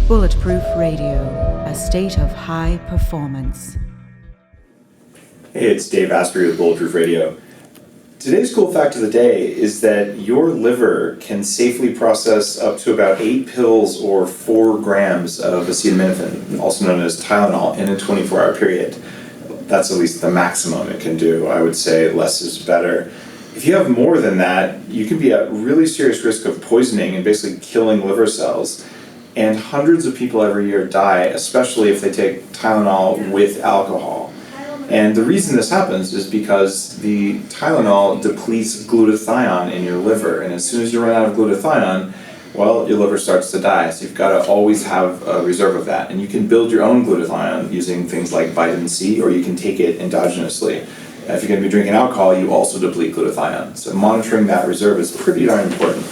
Bulletproof Radio, a state of high performance. Hey, it's Dave Asprey with Bulletproof Radio. Today's cool fact of the day is that your liver can safely process up to about 8 pills or 4 grams of acetaminophen, also known as Tylenol, in a 24-hour period. That's at least the maximum it can do. I would say less is better. If you have more than that, you can be at really serious risk of poisoning and basically killing liver cells. And hundreds of people every year die, especially if they take Tylenol with alcohol. And the reason this happens is because the Tylenol depletes glutathione in your liver. And as soon as you run out of glutathione, well, your liver starts to die. So you've got to always have a reserve of that. And you can build your own glutathione using things like vitamin C, or you can take it endogenously. If you're going to be drinking alcohol, you also deplete glutathione. So monitoring that reserve is pretty darn important.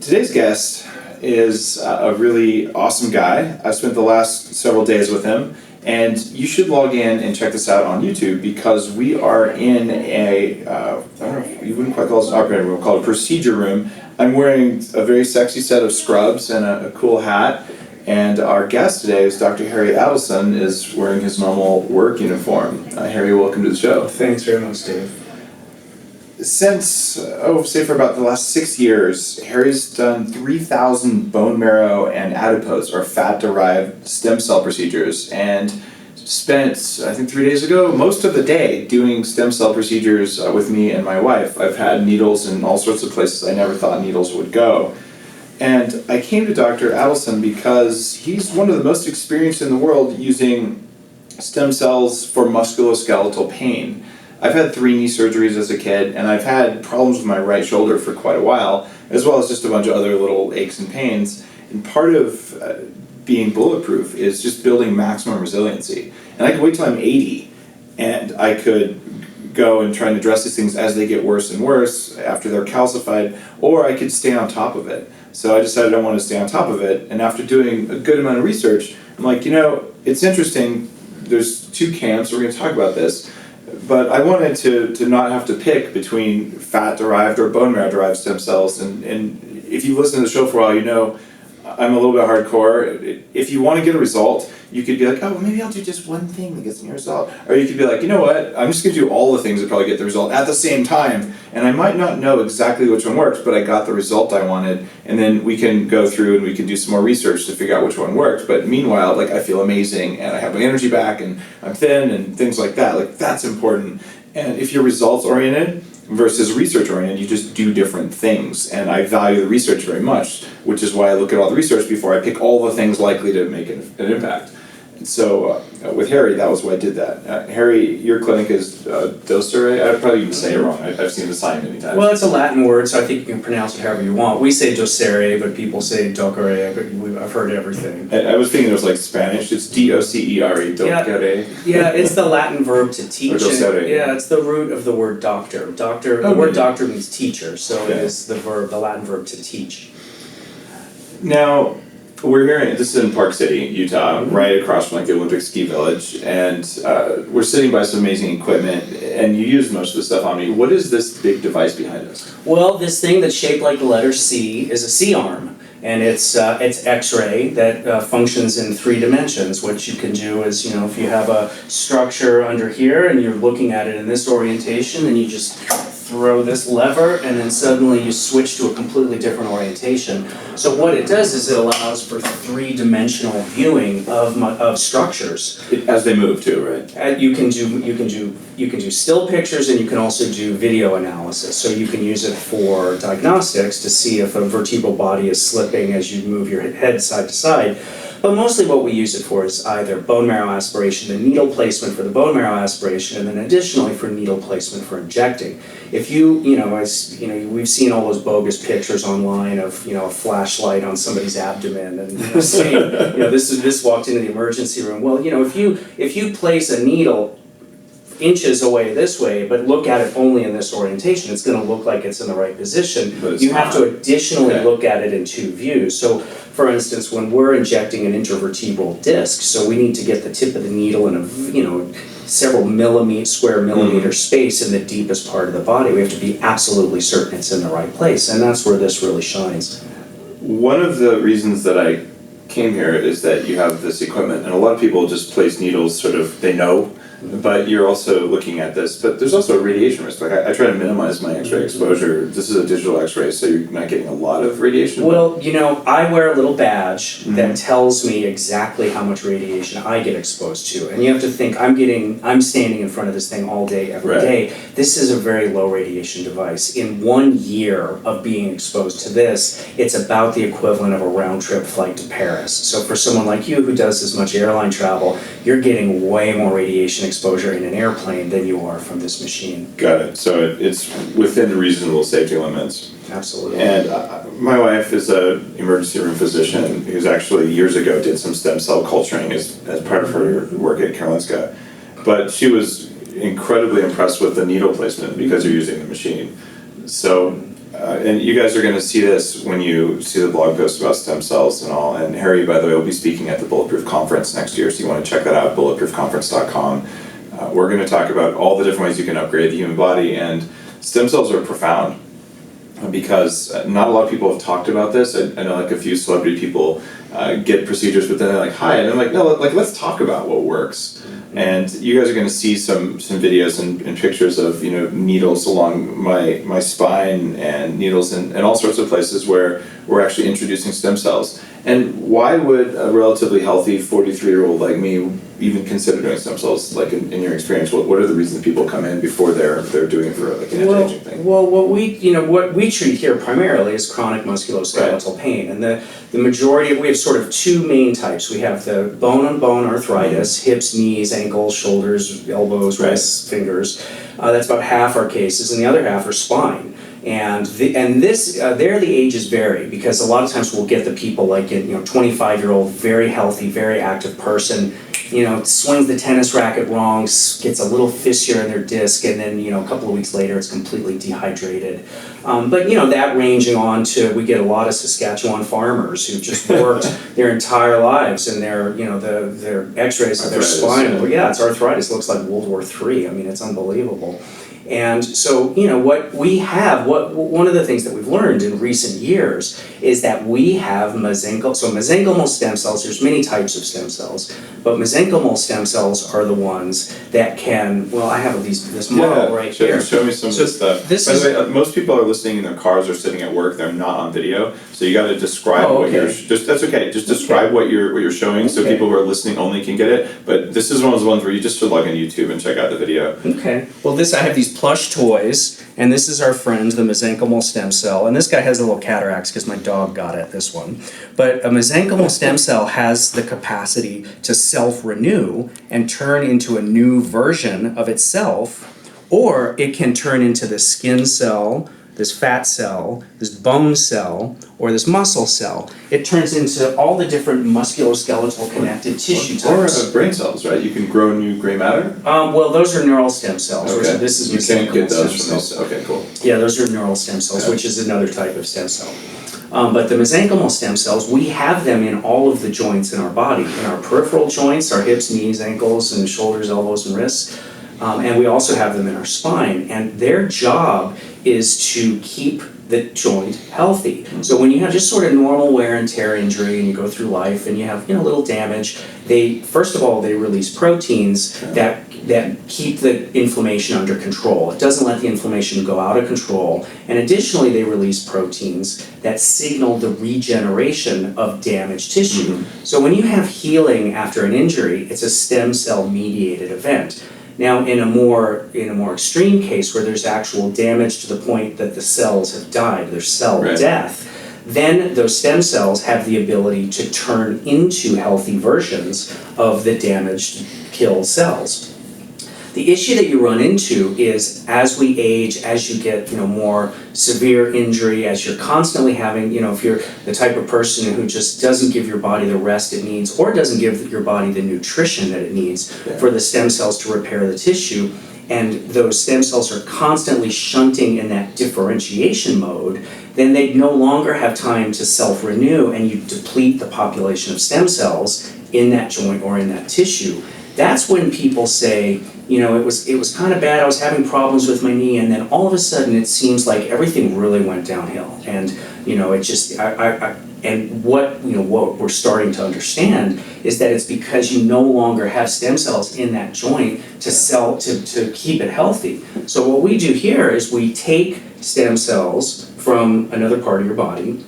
Today's guest is a really awesome guy. I spent the last several days with him, and you should log in and check this out on YouTube because we are in a, I don't know, you wouldn't quite call this an operating room, we'll call it a procedure room. I'm wearing a very sexy set of scrubs and a cool hat, and our guest today is Dr. Harry Adelson, is wearing his normal work uniform. Harry, welcome to the show. Thanks very much, Dave. Since, say for about the last 6 years, Harry's done 3,000 bone marrow and adipose, or fat-derived stem cell procedures, and spent, I think 3 days ago, most of the day doing stem cell procedures with me and my wife. I've had needles in all sorts of places I never thought needles would go. And I came to Dr. Adelson because he's one of the most experienced in the world using stem cells for musculoskeletal pain. I've had 3 knee surgeries as a kid, and I've had problems with my right shoulder for quite a while, as well as just a bunch of other little aches and pains. And part of being bulletproof is just building maximum resiliency. And I could wait till I'm 80, and I could go and try and address these things as they get worse and worse after they're calcified, or I could stay on top of it. So I decided I wanted to stay on top of it, and after doing a good amount of research, I'm like, it's interesting, there's 2 camps, we're going to talk about this. But I wanted to not have to pick between fat-derived or bone marrow-derived stem cells. And if you've listened to the show for a while, you know I'm a little bit hardcore. If you want to get a result, you could be like, oh, well, maybe I'll do just one thing that gets me a result. Or you could be like, you know what, I'm just going to do all the things that probably get the result at the same time. And I might not know exactly which one works, but I got the result I wanted. And then we can go through and we can do some more research to figure out which one works. But meanwhile, I feel amazing and I have my energy back and I'm thin and things like that. That's important. And if you're results-oriented versus research-oriented, you just do different things. And I value the research very much, which is why I look at all the research before I pick all the things likely to make an impact. And so with Harry, that was why I did that. Harry, your clinic is Docere? I'd probably even say it wrong. I've seen the sign many times. Well, it's a Latin word, so I think you can pronounce it however you want. We say docere, but people say docere. I've heard everything. I was thinking it was Spanish. It's D-O-C-E-R-E, docere. Yeah, it's the Latin verb to teach. Or docere. Yeah, it's the root of the word doctor. The word doctor means teacher, so it is the Latin verb to teach. Now, we're here, this is in Park City, Utah, right across from the Olympic Ski Village, and we're sitting by some amazing equipment, and you use most of the stuff on me. What is this big device behind us? Well, this thing that's shaped like the letter C is a C-arm, and it's X-ray that functions in 3 dimensions. What you can do is, if you have a structure under here and you're looking at it in this orientation, and you just throw this lever, and then suddenly you switch to a completely different orientation. So what it does is it allows for 3-dimensional viewing of structures As they move too, right? You can do still pictures, and you can also do video analysis. So you can use it for diagnostics to see if a vertebral body is slipping as you move your head side to side. But mostly what we use it for is either bone marrow aspiration, the needle placement for the bone marrow aspiration, and then additionally for needle placement for injecting. If we've seen all those bogus pictures online of, a flashlight on somebody's abdomen and saying, this walked into the emergency room. Well, if you place a needle inches away this way, but look at it only in this orientation, it's gonna look like it's in the right position. But it's You have to not. additionally Okay. look at it in two views. So, for instance, when we're injecting an intervertebral disc, so we need to get the tip of the needle in several square millimeter space in the deepest part of the body. We have to be absolutely certain it's in the right place, and that's where this really shines. One of the reasons that I came here is that you have this equipment, and a lot of people just place needles sort of, they know, but you're also looking at this, but there's also a radiation risk. Like I try to minimize my X-ray exposure. This is a digital X-ray, so you're not getting a lot of radiation. Well, I wear a little badge Mm-hmm. that tells me exactly how much radiation I get exposed to. And you have to think, I'm standing in front of this thing all day, every Right. day. This is a very low radiation device. In 1 year of being exposed to this, it's about the equivalent of a round trip flight to Paris. So for someone like you who does as much airline travel, you're getting way more radiation exposure in an airplane than you are from this machine. Got it. So it's within reasonable safety limits. Absolutely. And my wife is a emergency room physician who's actually years ago did some stem cell culturing as part of her work at Karolinska. But she was incredibly impressed with the needle placement because you're using the machine. So, and you guys are going to see this when you see the blog post about stem cells and all. And Harry, by the way, will be speaking at the Bulletproof Conference next year, so you want to check that out, bulletproofconference.com. We're going to talk about all the different ways you can upgrade the human body, and stem cells are profound because not a lot of people have talked about this. I know like a few celebrity people get procedures, but then they're like, hi, and I'm like, no, like let's talk about what works. And you guys are going to see some videos and pictures of needles along my spine and needles in all sorts of places where we're actually introducing stem cells. And why would a relatively healthy 43-year-old like me even consider doing stem cells? Like in your experience, what are the reasons people come in before they're doing it for like an anti-aging thing? Well, what we treat here primarily is chronic musculoskeletal pain, and the majority we have sort of two main types. We have the bone-on-bone arthritis, hips, knees, ankles, shoulders, elbows, wrists, fingers. That's about half our cases, and the other half are spine. And there the ages vary because a lot of times we'll get the people like 25-year-old, very healthy, very active person, swings the tennis racket wrong, gets a little fissure in their disc, and then a couple of weeks later it's completely dehydrated. But that ranging on to, we get a lot of Saskatchewan farmers who've just worked their entire lives, and their X-rays of their spine. Yeah. Well, yeah, it's arthritis. It looks like World War III. I mean, it's unbelievable. And so, what we have, one of the things that we've learned in recent years is that we have mesenchymal stem cells. There's many types of stem cells, but mesenchymal stem cells are the ones that can, I have this model right here. Show me some of this stuff. By the way, most people are listening in their cars or sitting at work. They're not on video, so you got to describe what you're. That's okay. Just describe what you're showing, so people who are listening only can get it. But this is one of those ones where you just should log on YouTube and check out the video. Okay. Well, I have these plush toys, and this is our friend, the mesenchymal stem cell. And this guy has a little cataracts because my dog got it, this one. But a mesenchymal stem cell has the capacity to self-renew and turn into a new version of itself, or it can turn into this skin cell, this fat cell, this bone cell, or this muscle cell. It turns into all the different musculoskeletal connective tissue types. Or brain cells, right? You can grow new gray matter? Well, those are neural stem cells. Okay. This is you can't get mesenchymal those stem from cells. these. Okay, cool. Yeah, those are neural stem cells, Okay. which is another type of stem cell. But the mesenchymal stem cells, we have them in all of the joints in our body, in our peripheral joints, our hips, knees, ankles, and shoulders, elbows, and wrists. And we also have them in our spine. And their job is to keep the joint healthy. So when you have just sort of normal wear and tear injury and you go through life and you have a little damage, first of all they release proteins that keep the inflammation under control. It doesn't let the inflammation go out of control. And additionally, they release proteins that signal the regeneration of damaged tissue. Mm-hmm. So when you have healing after an injury, it's a stem cell mediated event. Now, in a more extreme case where there's actual damage to the point that the cells have died, there's cell death, then those stem cells have the ability to turn into healthy versions of the damaged, killed cells. The issue that you run into is as we age, as you get more severe injury, as you're constantly having, if you're the type of person who just doesn't give your body the rest it needs or doesn't give your body the nutrition that it needs for the stem cells to repair the tissue, and those stem cells are constantly shunting in that differentiation mode, then they no longer have time to self-renew, and you deplete the population of stem cells in that joint or in that tissue. That's when people say, you know, it was kind of bad, I was having problems with my knee, and then all of a sudden it seems like everything really went downhill. And, you know, it just, and what we're starting to understand is that it's because you no longer have stem cells in that joint to keep it healthy. So what we do here is we take stem cells from another part of your body,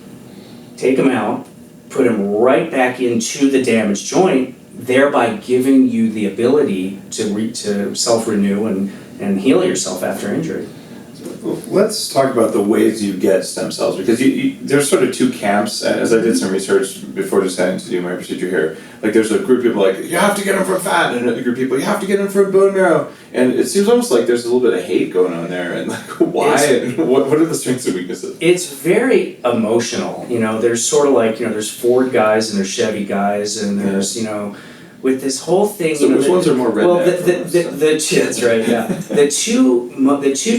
take them out, put them right back into the damaged joint, thereby giving you the ability to self-renew and heal yourself after injury. Let's talk about the ways you get stem cells, because there's sort of two camps. As I did some research before deciding to do my procedure here, like there's a group of people like, you have to get them from fat, and another group of people, you have to get them from bone marrow. And it seems almost like there's a little bit of hate going on there, and like, why? And what are the strengths and weaknesses? It's very emotional. You know, there's sort of like, you know, there's Ford guys and there's Chevy guys, and there's, you know, with this whole thing. So which ones are more redneck? Well, that's right, yeah. The two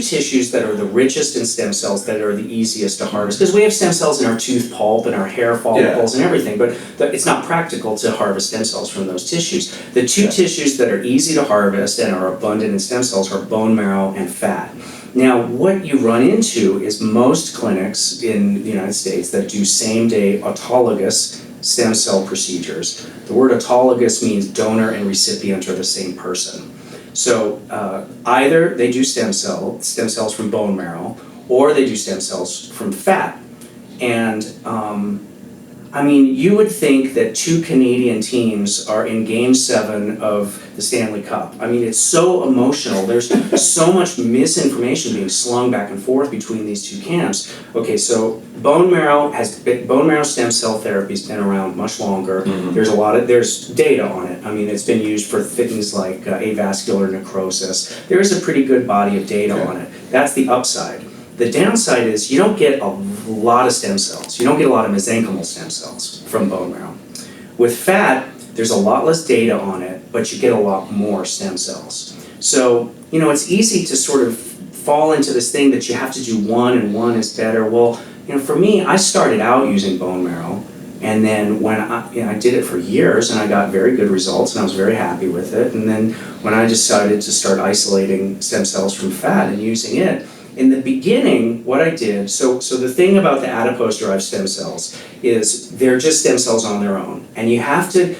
tissues that are the richest in stem cells, that are the easiest to harvest, because we have stem cells in our tooth pulp and our hair follicles and everything, but it's not practical to harvest stem cells from those tissues. The two tissues that are easy to harvest and are abundant in stem cells are bone marrow and fat. Now, what you run into is most clinics in the United States that do same-day autologous stem cell procedures. The word autologous means donor and recipient are the same person. So either they do stem cells from bone marrow, or they do stem cells from fat. And I mean, you would think that two Canadian teams are in Game 7 of the Stanley Cup. I mean, it's so emotional. There's so much misinformation being slung back and forth between these two camps. Okay, so bone marrow stem cell therapy has been around much longer. Mm-hmm. There's data on it. I mean, it's been used for things like avascular necrosis. There is a pretty good body of data on it. That's the upside. The downside is you don't get a lot of stem cells. You don't get a lot of mesenchymal stem cells from bone marrow. With fat, there's a lot less data on it, but you get a lot more stem cells. So, you know, it's easy to sort of fall into this thing that you have to do one and one is better. Well, you know, for me, I started out using bone marrow, and then when I did it for years, and I got very good results, and I was very happy with it. And then when I decided to start isolating stem cells from fat and using it, in the beginning, what I did, so the thing about the adipose-derived stem cells is they're just stem cells on their own, and you have to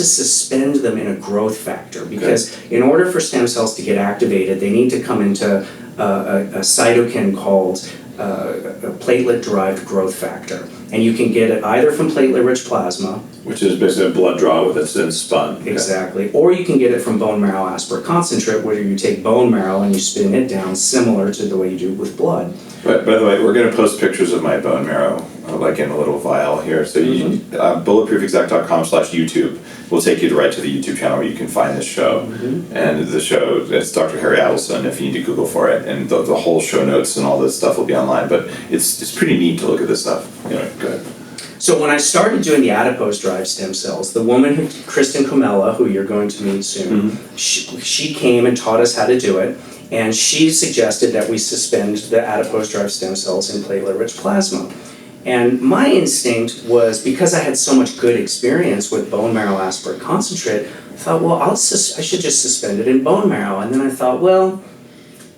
suspend them in a growth factor, because in order for stem cells to get activated, they need to come into a cytokine called a platelet-derived growth factor, and you can get it either from platelet-rich plasma, which is basically a blood draw that's then spun. Exactly. Or you can get it from bone marrow aspirate concentrate, where you take bone marrow and you spin it down, similar to the way you do with blood. But by the way, we're going to post pictures of my bone marrow, like in a little vial here. So bulletproofexact.com/YouTube will take you right to the YouTube channel where you can find this show. Mm-hmm. And the show, it's Dr. Harry Adelson, if you need to Google for it. And the whole show notes and all this stuff will be online. But it's pretty neat to look at this stuff. Anyway, go ahead. So when I started doing the adipose-derived stem cells, the woman, Kristen Comella, who you're going to meet soon, mm-hmm. she came and taught us how to do it, and she suggested that we suspend the adipose-derived stem cells in platelet-rich plasma. And my instinct was, because I had so much good experience with bone marrow aspirate concentrate, I thought, well, I should just suspend it in bone marrow. And then I thought, well,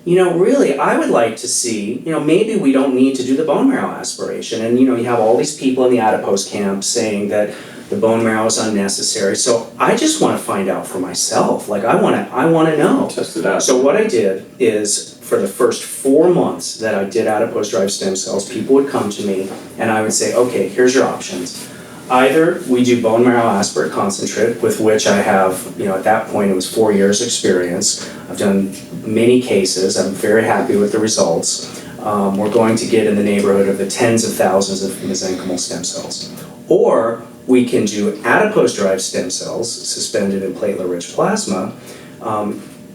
you know, really, I would like to see, you know, maybe we don't need to do the bone marrow aspiration. And, you know, you have all these people in the adipose camp saying that the bone marrow is unnecessary. So I just want to find out for myself. Like, I want to know. Test it out. So what I did is, for the first 4 months that I did adipose-derived stem cells, people would come to me and I would say, okay, here's your options. Either we do bone marrow aspirate concentrate, with which I have, you know, at that point it was 4 years experience. I've done many cases. I'm very happy with the results. We're going to get in the neighborhood of the tens of thousands of mesenchymal stem cells. Or we can do adipose-derived stem cells suspended in platelet-rich plasma.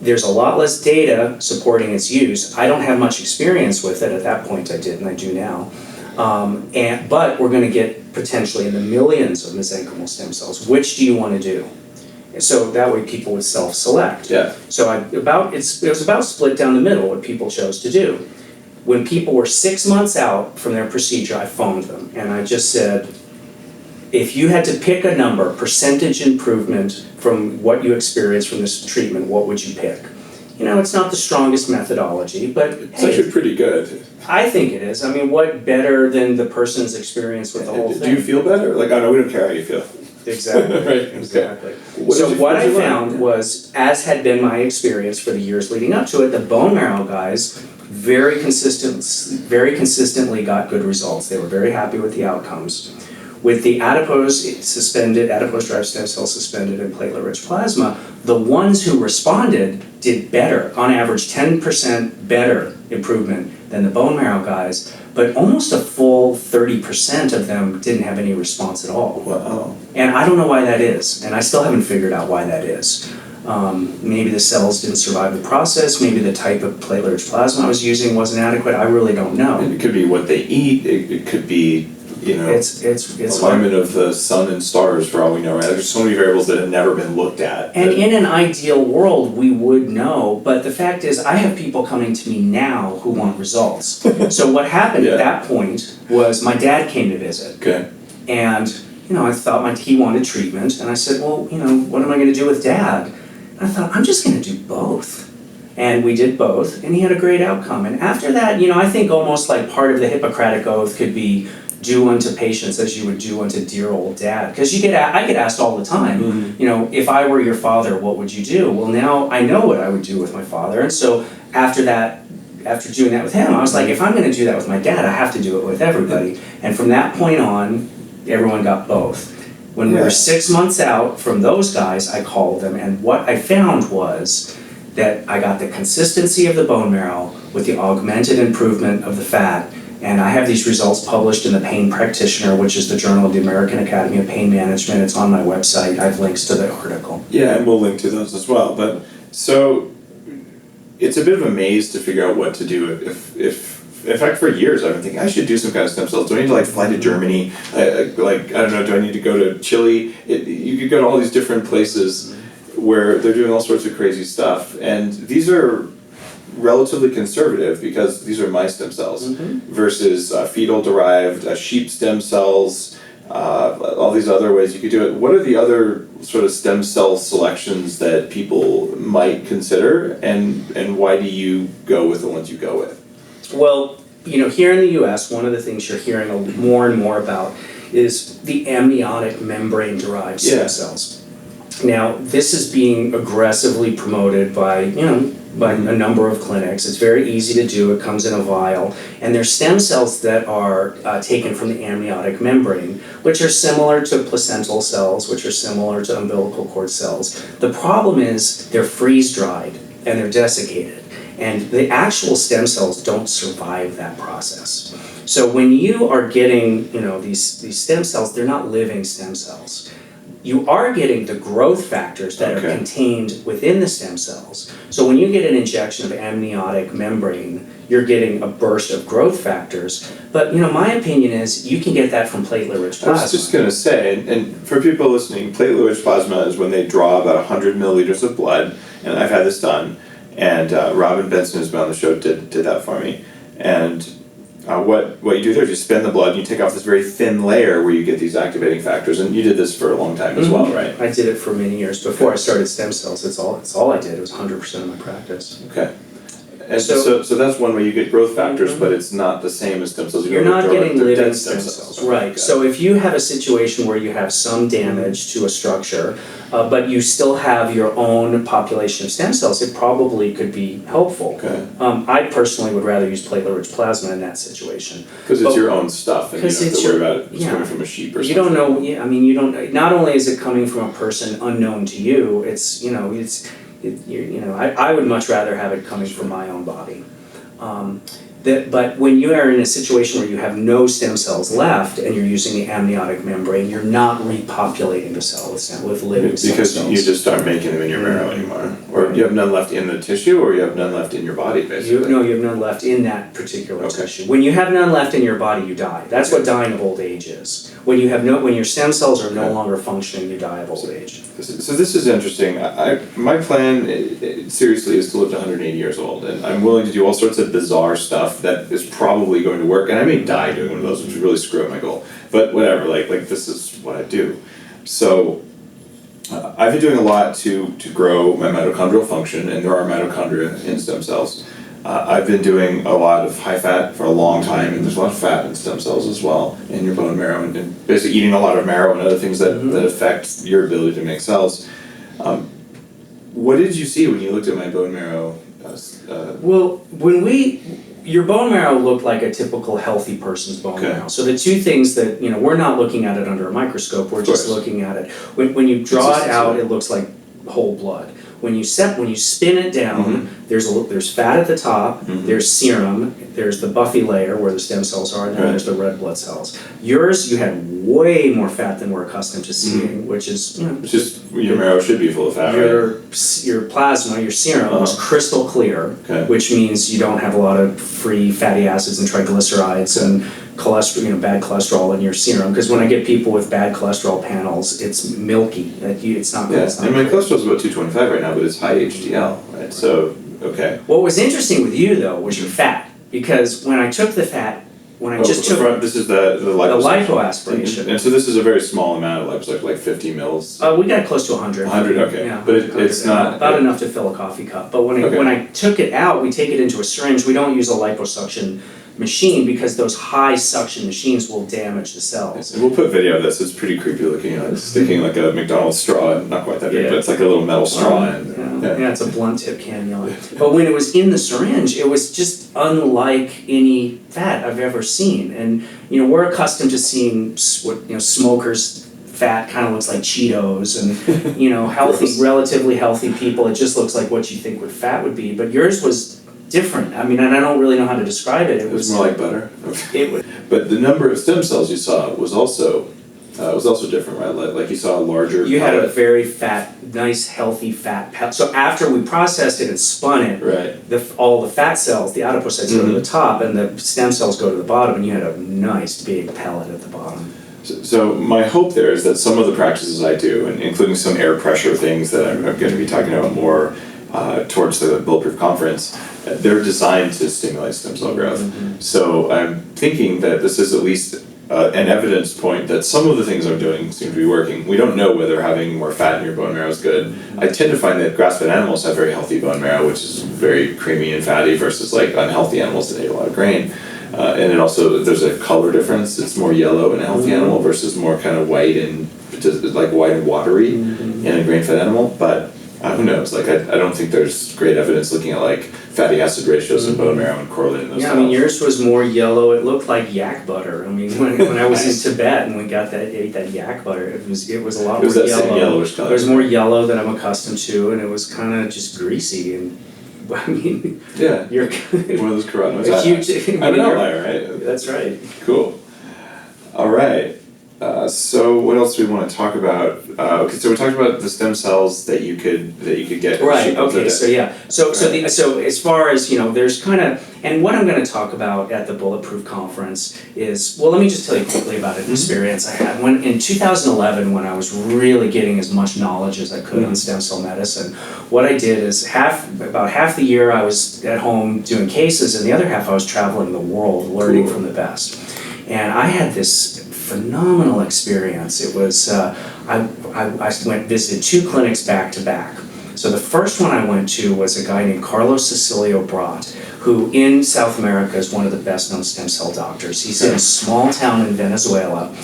There's a lot less data supporting its use. I don't have much experience with it. At that point I did, and I do now. But we're going to get potentially in the millions of mesenchymal stem cells. Which do you want to do? So that way people would self-select. Yeah. So it was about split down the middle what people chose to do. When people were 6 months out from their procedure, I phoned them and I just said, if you had to pick a number, percentage improvement from what you experienced from this treatment, what would you pick? You know, it's not the strongest methodology, but It's actually pretty good. I think it is. I mean, what better than the person's experience with the whole thing? Do you feel better? Like, I know we don't care how you feel. Exactly. Right, Exactly. What So did you- what what I did you learn? found was, as had been my experience for the years leading up to it, the bone marrow guys very consistently got good results. They were very happy with the outcomes. With the adipose-derived stem cells suspended in platelet-rich plasma, the ones who responded did better, on average 10% better improvement than the bone marrow guys, but almost a full 30% of them didn't have any response at all. Wow. And I don't know why that is, and I still haven't figured out why that is. Maybe the cells didn't survive the process, maybe the type of platelet-rich plasma I was using wasn't adequate, I really don't know. And it could be what they eat, it could be, you know, It's alignment of the sun and stars for all we know, right? There's so many variables that have never been looked at. And in an ideal world, we would know, but the fact is, I have people coming to me now who want results. So what happened Yeah. at that point was my dad came to visit, Okay. and I thought he wanted treatment, and I said, well, what am I going to do with Dad? And I thought, I'm just going to do both. And we did both, and he had a great outcome. And after that, I think almost like part of the Hippocratic Oath could be do unto patients as you would do unto dear old Dad. Because I get asked all the time, if I were your father, what would you do? Well, now I know what I would do with my father. And so after doing that with him, I was like, if I'm going to do that with my dad, I have to do it with everybody. And from that point on, everyone got both. When we were 6 months out from those guys, I called them, and what I found was that I got the consistency of the bone marrow with the augmented improvement of the fat. And I have these results published in the Pain Practitioner, which is the journal of the American Academy of Pain Management. It's on my website. I have links to the article. Yeah, and we'll link to those as well. But so it's a bit of a maze to figure out what to do if in fact, for years I've been thinking I should do some kind of stem cells. Do I need to fly to Germany? I don't know. Do I need to go to Chile? You could go to all these different places where they're doing all sorts of crazy stuff, and these are relatively conservative because these are mice stem cells versus fetal derived sheep stem cells. All these other ways you could do it. What are the other sort of stem cell selections that people might consider, and why do you go with the ones you go with? Well, here in the U.S., one of the things you're hearing more and more about is the amniotic membrane-derived stem cells. Now, this is being aggressively promoted by a number of clinics. It's very easy to do. It comes in a vial, and they're stem cells that are taken from the amniotic membrane, which are similar to placental cells, which are similar to umbilical cord cells. The problem is they're freeze-dried and they're desiccated. And the actual stem cells don't survive that process. So when you are getting, these stem cells, they're not living stem cells. You are getting the growth factors that are contained within the stem cells. So when you get an injection of amniotic membrane, you're getting a burst of growth factors. But my opinion is you can get that from platelet-rich plasma. I was just going to say, and for people listening, platelet-rich plasma is when they draw about 100 milliliters of blood, and I've had this done. And Robin Benson, who's been on the show, did that for me. And what you do there is you spin the blood and you take off this very thin layer where you get these activating factors. And you did this for a long time as well, right? I did it for many years. Before I started stem cells, it's all I did. It was 100% of my practice. Okay. And so that's one way you get growth factors, but it's not the same as stem cells. You're not getting they're living dead stem cells. Okay, Right. got it. So if you have a situation where you have some damage to a structure, but you still have your own population of stem cells, it probably could be helpful. Okay. I personally would rather use platelet-rich plasma in that situation. Because it's But- your own stuff, and you don't Because have it's to worry your- about it. It's yeah. coming from a sheep or You something. don't know. Yeah, I mean, you don't. Not only is it coming from a person unknown to you, I would much rather have it coming from my own body. But when you are in a situation where you have no stem cells left and you're using the amniotic membrane, you're not repopulating the cell with living stem Because cells. you just aren't making them in your marrow anymore. Or Or you have none left in the tissue, or you have none left in your body, basically? You have none left in that particular Okay. tissue. When you have none left in your body, you die. That's what dying of old age is. When your stem cells are no Okay. longer functioning, you die of old age. So this is interesting. My plan, seriously, is to live to 180 years old, and I'm willing to do all sorts of bizarre stuff that is probably going to work, and I may die doing one of those, which would really screw up my goal. But whatever, like this is what I do. So I've been doing a lot to grow my mitochondrial function, and there are mitochondria in stem cells. I've been doing a lot of high fat for a long time, and there's a lot of fat in stem cells as well in your bone marrow, and basically eating a lot of marrow and other things that affect your ability to make cells. What did you see when you looked at my bone marrow? Well, your bone marrow looked like a typical healthy person's bone Okay. marrow. So the two things that, we're not looking at it under a microscope, we're just course. looking at it. When you draw it Consistency. out, it looks like whole blood. When you spin it down, there's fat at the top, there's serum, there's the buffy layer where the stem cells are, and then Right. there's the red blood cells. Yours, you had way more fat than we're accustomed to seeing, which is, It's just your marrow should be full of fat, right? your plasma, your serum was crystal clear, Okay. which means you don't have a lot of free fatty acids and triglycerides and cholesterol, bad cholesterol in your serum. Because when I get people with bad cholesterol panels, it's milky. It's not good. Yeah, It's not and my good. cholesterol's about 225 right now, but it's high HDL, right? So, okay. What was interesting with you though was your fat, because when I took the fat, when I just took This is the the liposuction. lipoaspiration, And so this is a very small amount of liposuction, like 50 mils. we got close to 100. 100, okay. Yeah, But it's not- about enough to fill a coffee cup. But when Okay. when I took it out, we take it into a syringe. We don't use a liposuction machine because those high suction machines will damage the cells. And we'll put video of this. It's pretty creepy looking. It's sticking like a McDonald's straw, not quite that big, Yeah. but it's like a little metal straw. And, Yeah, it's a blunt tip cannula. But when it was in the syringe, it was just unlike any fat I've ever seen. And we're accustomed to seeing smokers. Fat kind of looks like Cheetos, and healthy, Gross. relatively healthy people. It just looks like what you think what fat would be. But yours was different. I mean, and I don't really know how to describe it. It was more like butter. It was. But the number of stem cells you saw was also different, right? Like you saw a larger. You had a pellet. very fat, nice, healthy fat pellet. So after we processed it and spun it, Right. all the fat cells, the adipocytes go to the top, and the stem cells go to the bottom, and you had a nice big pellet at the bottom. So my hope there is that some of the practices I do, and including some air pressure things that I'm going to be talking about more towards the Bulletproof conference, they're designed to stimulate stem cell growth. So I'm thinking that this is at least an evidence point that some of the things I'm doing seem to be working. We don't know whether having more fat in your bone marrow is good. I tend to find that grass-fed animals have very healthy bone marrow, which is very creamy and fatty, versus like unhealthy animals that eat a lot of grain. And it also, there's a color difference. It's more yellow in a healthy animal versus more kind of white and watery in a grain-fed animal. But who knows? Like I don't think there's great evidence looking at like fatty acid ratios in bone marrow and correlating those. Yeah, I mean, yours was more yellow. It looked like yak butter. I mean, when I was in Tibet and we ate that yak butter, it was a lot It was more that same yellowish color. It was more yellow than I'm accustomed to, and it was kind of just greasy. And I mean, Yeah. you're One of those carotenoids. a huge. I'm an outlier, right? That's right. Cool. All right. So what else do we want to talk about? Okay, so we talked about the stem cells that you could get. Right. Okay. So yeah. So as far as there's kind of, and what I'm going to talk about at the Bulletproof conference is, well, let me just tell you quickly about an experience I had when in 2011 when I was really getting as much knowledge as I could on stem cell medicine. What I did is about half the year I was at home doing cases, and the other half I was traveling the world learning Cool. from the best. And I had this phenomenal experience. It was I visited 2 clinics back to back. So the first one I went to was a guy named Carlos Cecilio Brat, who in South America is one of the best known stem cell doctors. He's in a small town in Venezuela,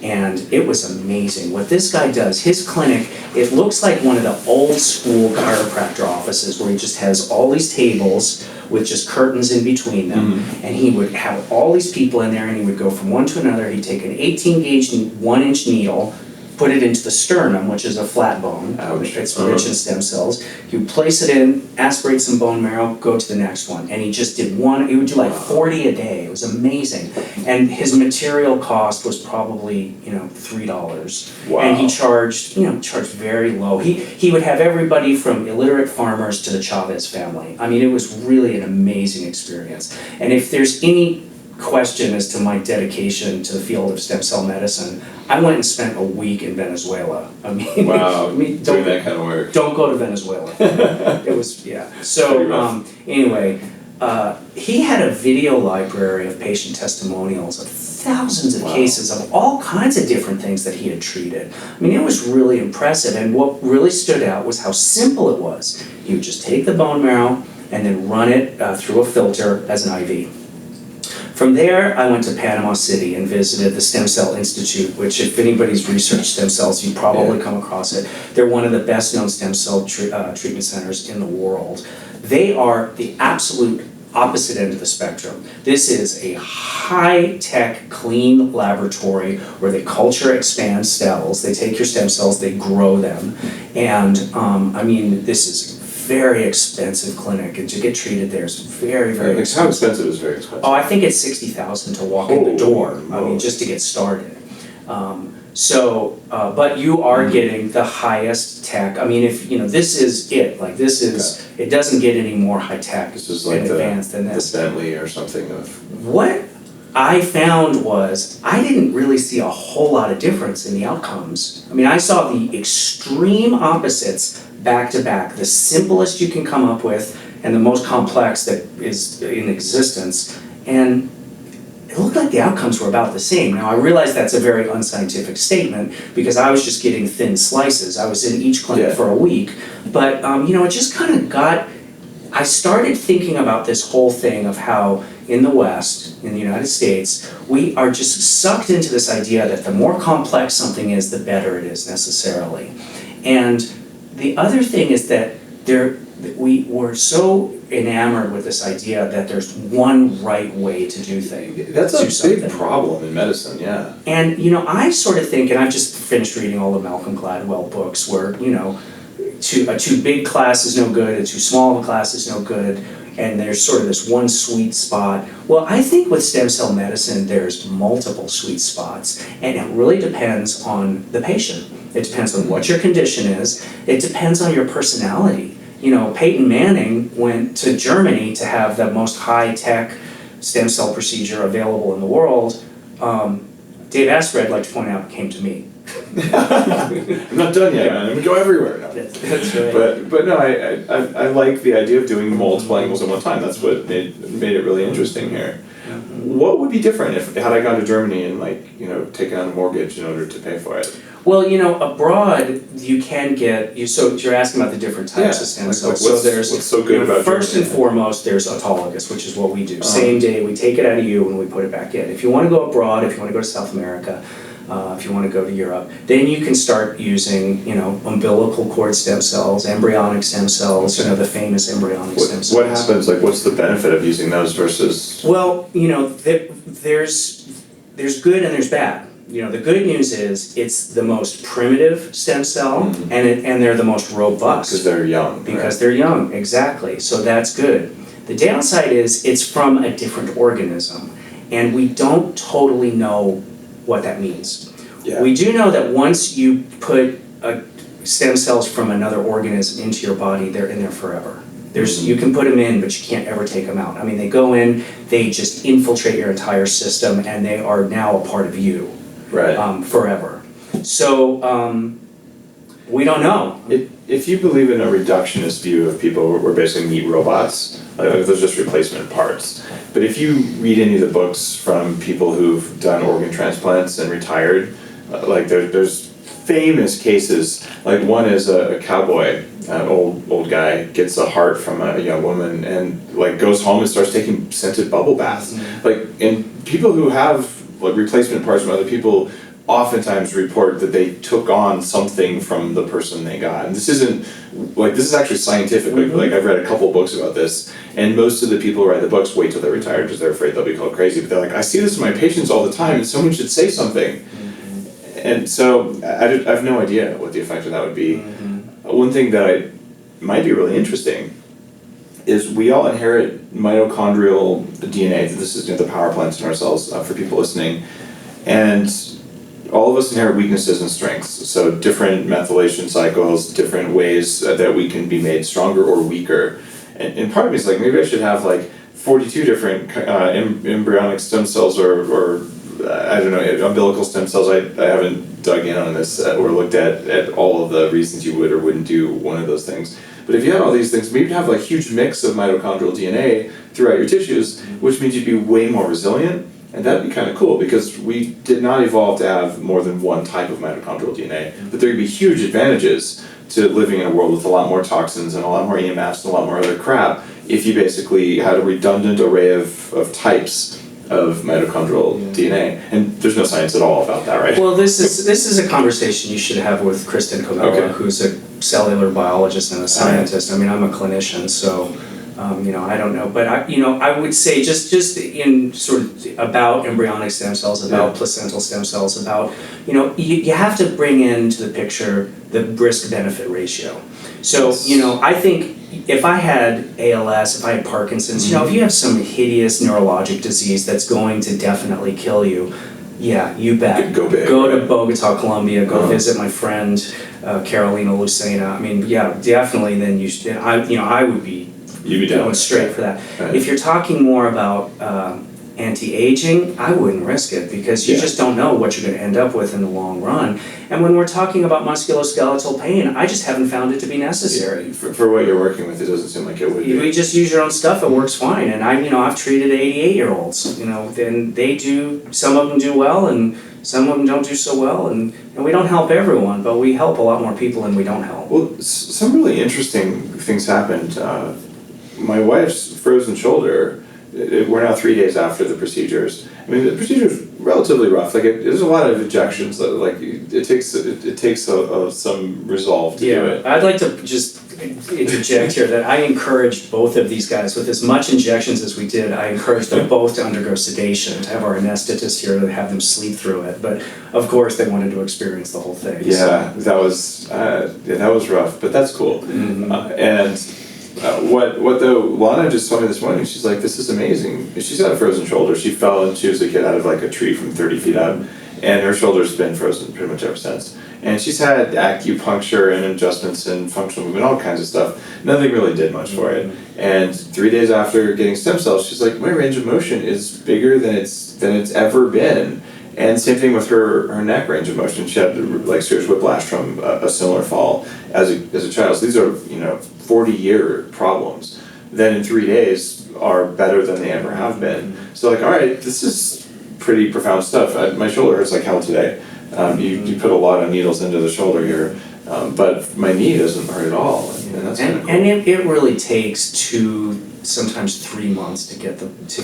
and it was amazing. What this guy does, his clinic, it looks like one of the old school chiropractor offices where he just has all these tables with just curtains in between them, and he would have all these people in there, and he would go from one to another. He'd take an 18 gauge 1-inch needle, put it into the sternum, which is a flat bone. Ouch. It's rich in stem cells. You place it in, aspirate some bone marrow, go to the next one. And he just did one, he would do like 40 a day. It was amazing. And his material cost was probably, $3. Wow. And he charged very low. He would have everybody from illiterate farmers to the Chavez family. I mean, it was really an amazing experience. And if there's any question as to my dedication to the field of stem cell medicine, I went and spent a week in Venezuela. I mean, Wow, doing doing that kind of work. don't go to Venezuela. It was, yeah. Pretty So rough. anyway, he had a video library of patient testimonials of thousands of Wow. cases of all kinds of different things that he had treated. I mean, it was really impressive. And what really stood out was how simple it was. You would just take the bone marrow and then run it through a filter as an IV. From there, I went to Panama City and visited the Stem Cell Institute, which if anybody's researched stem cells, you probably come across it. They're one of the best known stem cell treatment centers in the world. They are the absolute opposite end of the spectrum. This is a high-tech, clean laboratory where they culture expand cells. They take your stem cells, they grow them. And this is very expensive clinic, and to get treated there is very, very How expensive. expensive is very expensive. Oh, I think it's $60,000 to walk in the Holy door. I moly. mean, just to get started. But you are getting the highest tech. I mean, if this is it. Like this is. It doesn't get any more high tech This is like and advanced than the this. Bentley or something of. What I found was I didn't really see a whole lot of difference in the outcomes. I mean, I saw the extreme opposites back to back. The simplest you can come up with and the most complex that is in existence. And it looked like the outcomes were about the same. Now, I realize that's a very unscientific statement because I was just getting thin slices. I was in each clinic Yeah. for a week. But, it just kind of I started thinking about this whole thing of how in the West, in the United States, we are just sucked into this idea that the more complex something is, the better it is necessarily. And the other thing is that we were so enamored with this idea that there's one right way to do things. That's do a big something. problem in medicine, yeah. And, I sort of think, and I've just finished reading all the Malcolm Gladwell books where, a too big class is no good, a too small of a class is no good, and there's sort of this one sweet spot. Well, I think with stem cell medicine, there's multiple sweet spots, and it really depends on the patient. It depends on what your condition is. It depends on your personality. Peyton Manning went to Germany to have the most high-tech stem cell procedure available in the world. Dave Asprey, I'd like to point out, came to me. I'm not done yet, man. I'm gonna go everywhere now. That's right. But no, I like the idea of doing multiple angles at one time. That's what made it really interesting here. What would be different had I gone to Germany and taken out a mortgage in order to pay for it? Well, abroad you can get so you're asking about the different types of stem cells. So there's what's so good about first Germany? and foremost there's autologous, which is what we do. Same day we take it out of you and we put it back in. If you want to go abroad, if you want to go to South America, if you want to go to Europe, then you can start using umbilical cord stem cells, embryonic stem cells, the famous embryonic stem cells. What happens? What's the benefit of using those versus? Well, there's good and there's bad. The good news is it's the most primitive stem cell, and they're the most robust. Because they're young. Because they're young, exactly. So that's good. The downside is it's from a different organism, and we don't totally know what that means. Yeah. We do know that once you put stem cells from another organism into your body, they're in there forever. You can put them in, but you can't ever take them out. I mean, they go in, they just infiltrate your entire system, and they are now a part of you. Right. Forever. So we don't know. If you believe in a reductionist view of people, we're basically meat robots. Those just replacement parts. But if you read any of the books from people who've done organ transplants and retired, there's famous cases. Like one is a cowboy, an old guy, gets a heart from a young woman and goes home and starts taking scented bubble baths. And people who have replacement parts from other people oftentimes report that they took on something from the person they got. And this is actually scientific. I've read a couple books about this, and most of the people who write the books wait till they're retired because they're afraid they'll be called crazy. But they're like, I see this in my patients all the time, and someone should say something. And so I have no idea what the effect of that would be. One thing that might be really interesting is we all inherit mitochondrial DNA. This is the power plants in our cells for people listening. And all of us inherit weaknesses and strengths. So different methylation cycles, different ways that we can be made stronger or weaker. And part of me is like, maybe I should have like 42 different embryonic stem cells or I don't know, umbilical stem cells. I haven't dug in on this or looked at all of the reasons you would or wouldn't do one of those things. But if you had all these things, maybe you'd have like huge mix of mitochondrial DNA throughout your tissues, which means you'd be way more resilient. And that'd be kind of cool because we did not evolve to have more than one type of mitochondrial DNA. But there could be huge advantages to living in a world with a lot more toxins and a lot more EMFs and a lot more other crap if you basically had a redundant array of types of mitochondrial DNA. And there's no science at all about that, right? Well, this is a conversation you should have with Kristen Comella, Okay. who's a cellular biologist and a scientist. I mean, I'm a clinician, so I don't know, but I would say just in sort of about embryonic stem cells, about placental stem cells, about you have to bring into the picture the risk-benefit ratio. So I think if I had ALS, if I had Parkinson's, if you have some hideous neurologic disease that's going to definitely kill you, yeah, you bet. Go big. Go to Bogota, Colombia. Go visit my friend Carolina Lucena. I mean, yeah, definitely. Then you should. I would be. You'd be down. Going straight for that. Right. If you're talking more about anti-aging, I wouldn't risk it because you just don't know what you're going to end up with in the long run. And when we're talking about musculoskeletal pain, I just haven't found it to be necessary. For what you're working with, it doesn't seem like it would be. We just use your own stuff; it works fine. And I've treated 88-year-olds. Then they do. Some of them do well, and some of them don't do so well. And we don't help everyone, but we help a lot more people than we don't help. Well, some really interesting things happened. My wife's frozen shoulder, we're now 3 days after the procedures. I mean, the procedure's relatively rough. Like, there's a lot of injections. Like, it takes some resolve to do it. I'd like to just interject here that I encouraged both of these guys with as much injections as we did. I encouraged them both to undergo sedation, to have our anesthetist here to have them sleep through it. But of course, they wanted to experience the whole thing. Yeah, that was rough, but that's cool. What though, Lana just told me this morning, she's like, this is amazing. She's got a frozen shoulder. She fell and she was a kid out of like a tree from 30 feet up, and her shoulder's been frozen pretty much ever since. And she's had acupuncture and adjustments and functional movement, all kinds of stuff. Nothing really did much for it. And 3 days after getting stem cells, she's like, my range of motion is bigger than it's ever been. And same thing with her neck range of motion. She had like serious whiplash from a similar fall as a child. So these are 40-year problems that in 3 days are better than they ever have been. So like, all right, this is pretty profound stuff. My shoulder hurts like hell today. You put a lot of needles into the shoulder here, but my knee doesn't hurt at all, and that's kind of cool. And it really takes sometimes 3 months to get most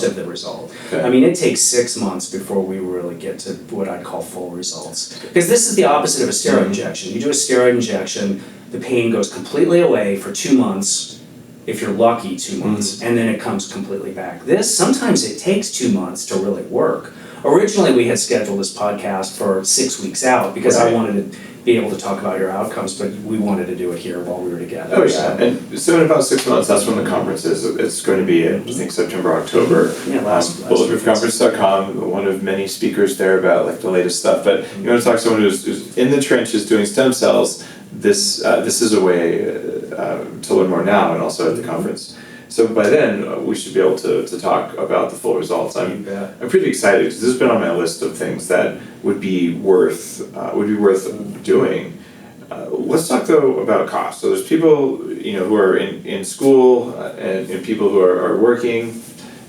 of the result. Okay. I mean, it takes 6 months before we really get to what I'd call full results. Because this is the opposite of a steroid injection. You do a steroid injection, the pain goes completely away for 2 months, if you're lucky 2 months, and then it comes completely back. Sometimes it takes 2 months to really work. Originally, we had scheduled this podcast for 6 weeks out because I wanted to be able to talk about your outcomes, but we wanted to do it here while we were together. Oh yeah, and so in about 6 months, that's when the conference is. It's going to be, I think, September, October. Yeah, last Bulletproofconference.com, one of many speakers there about like the latest stuff. But you want to talk to someone who's in the trenches doing stem cells, this is a way to learn more now and also at the conference. So by then, we should be able to talk about the full results. I'm pretty excited because this has been on my list of things that would be worth doing. Let's talk though about cost. So there's people who are in school and people who are working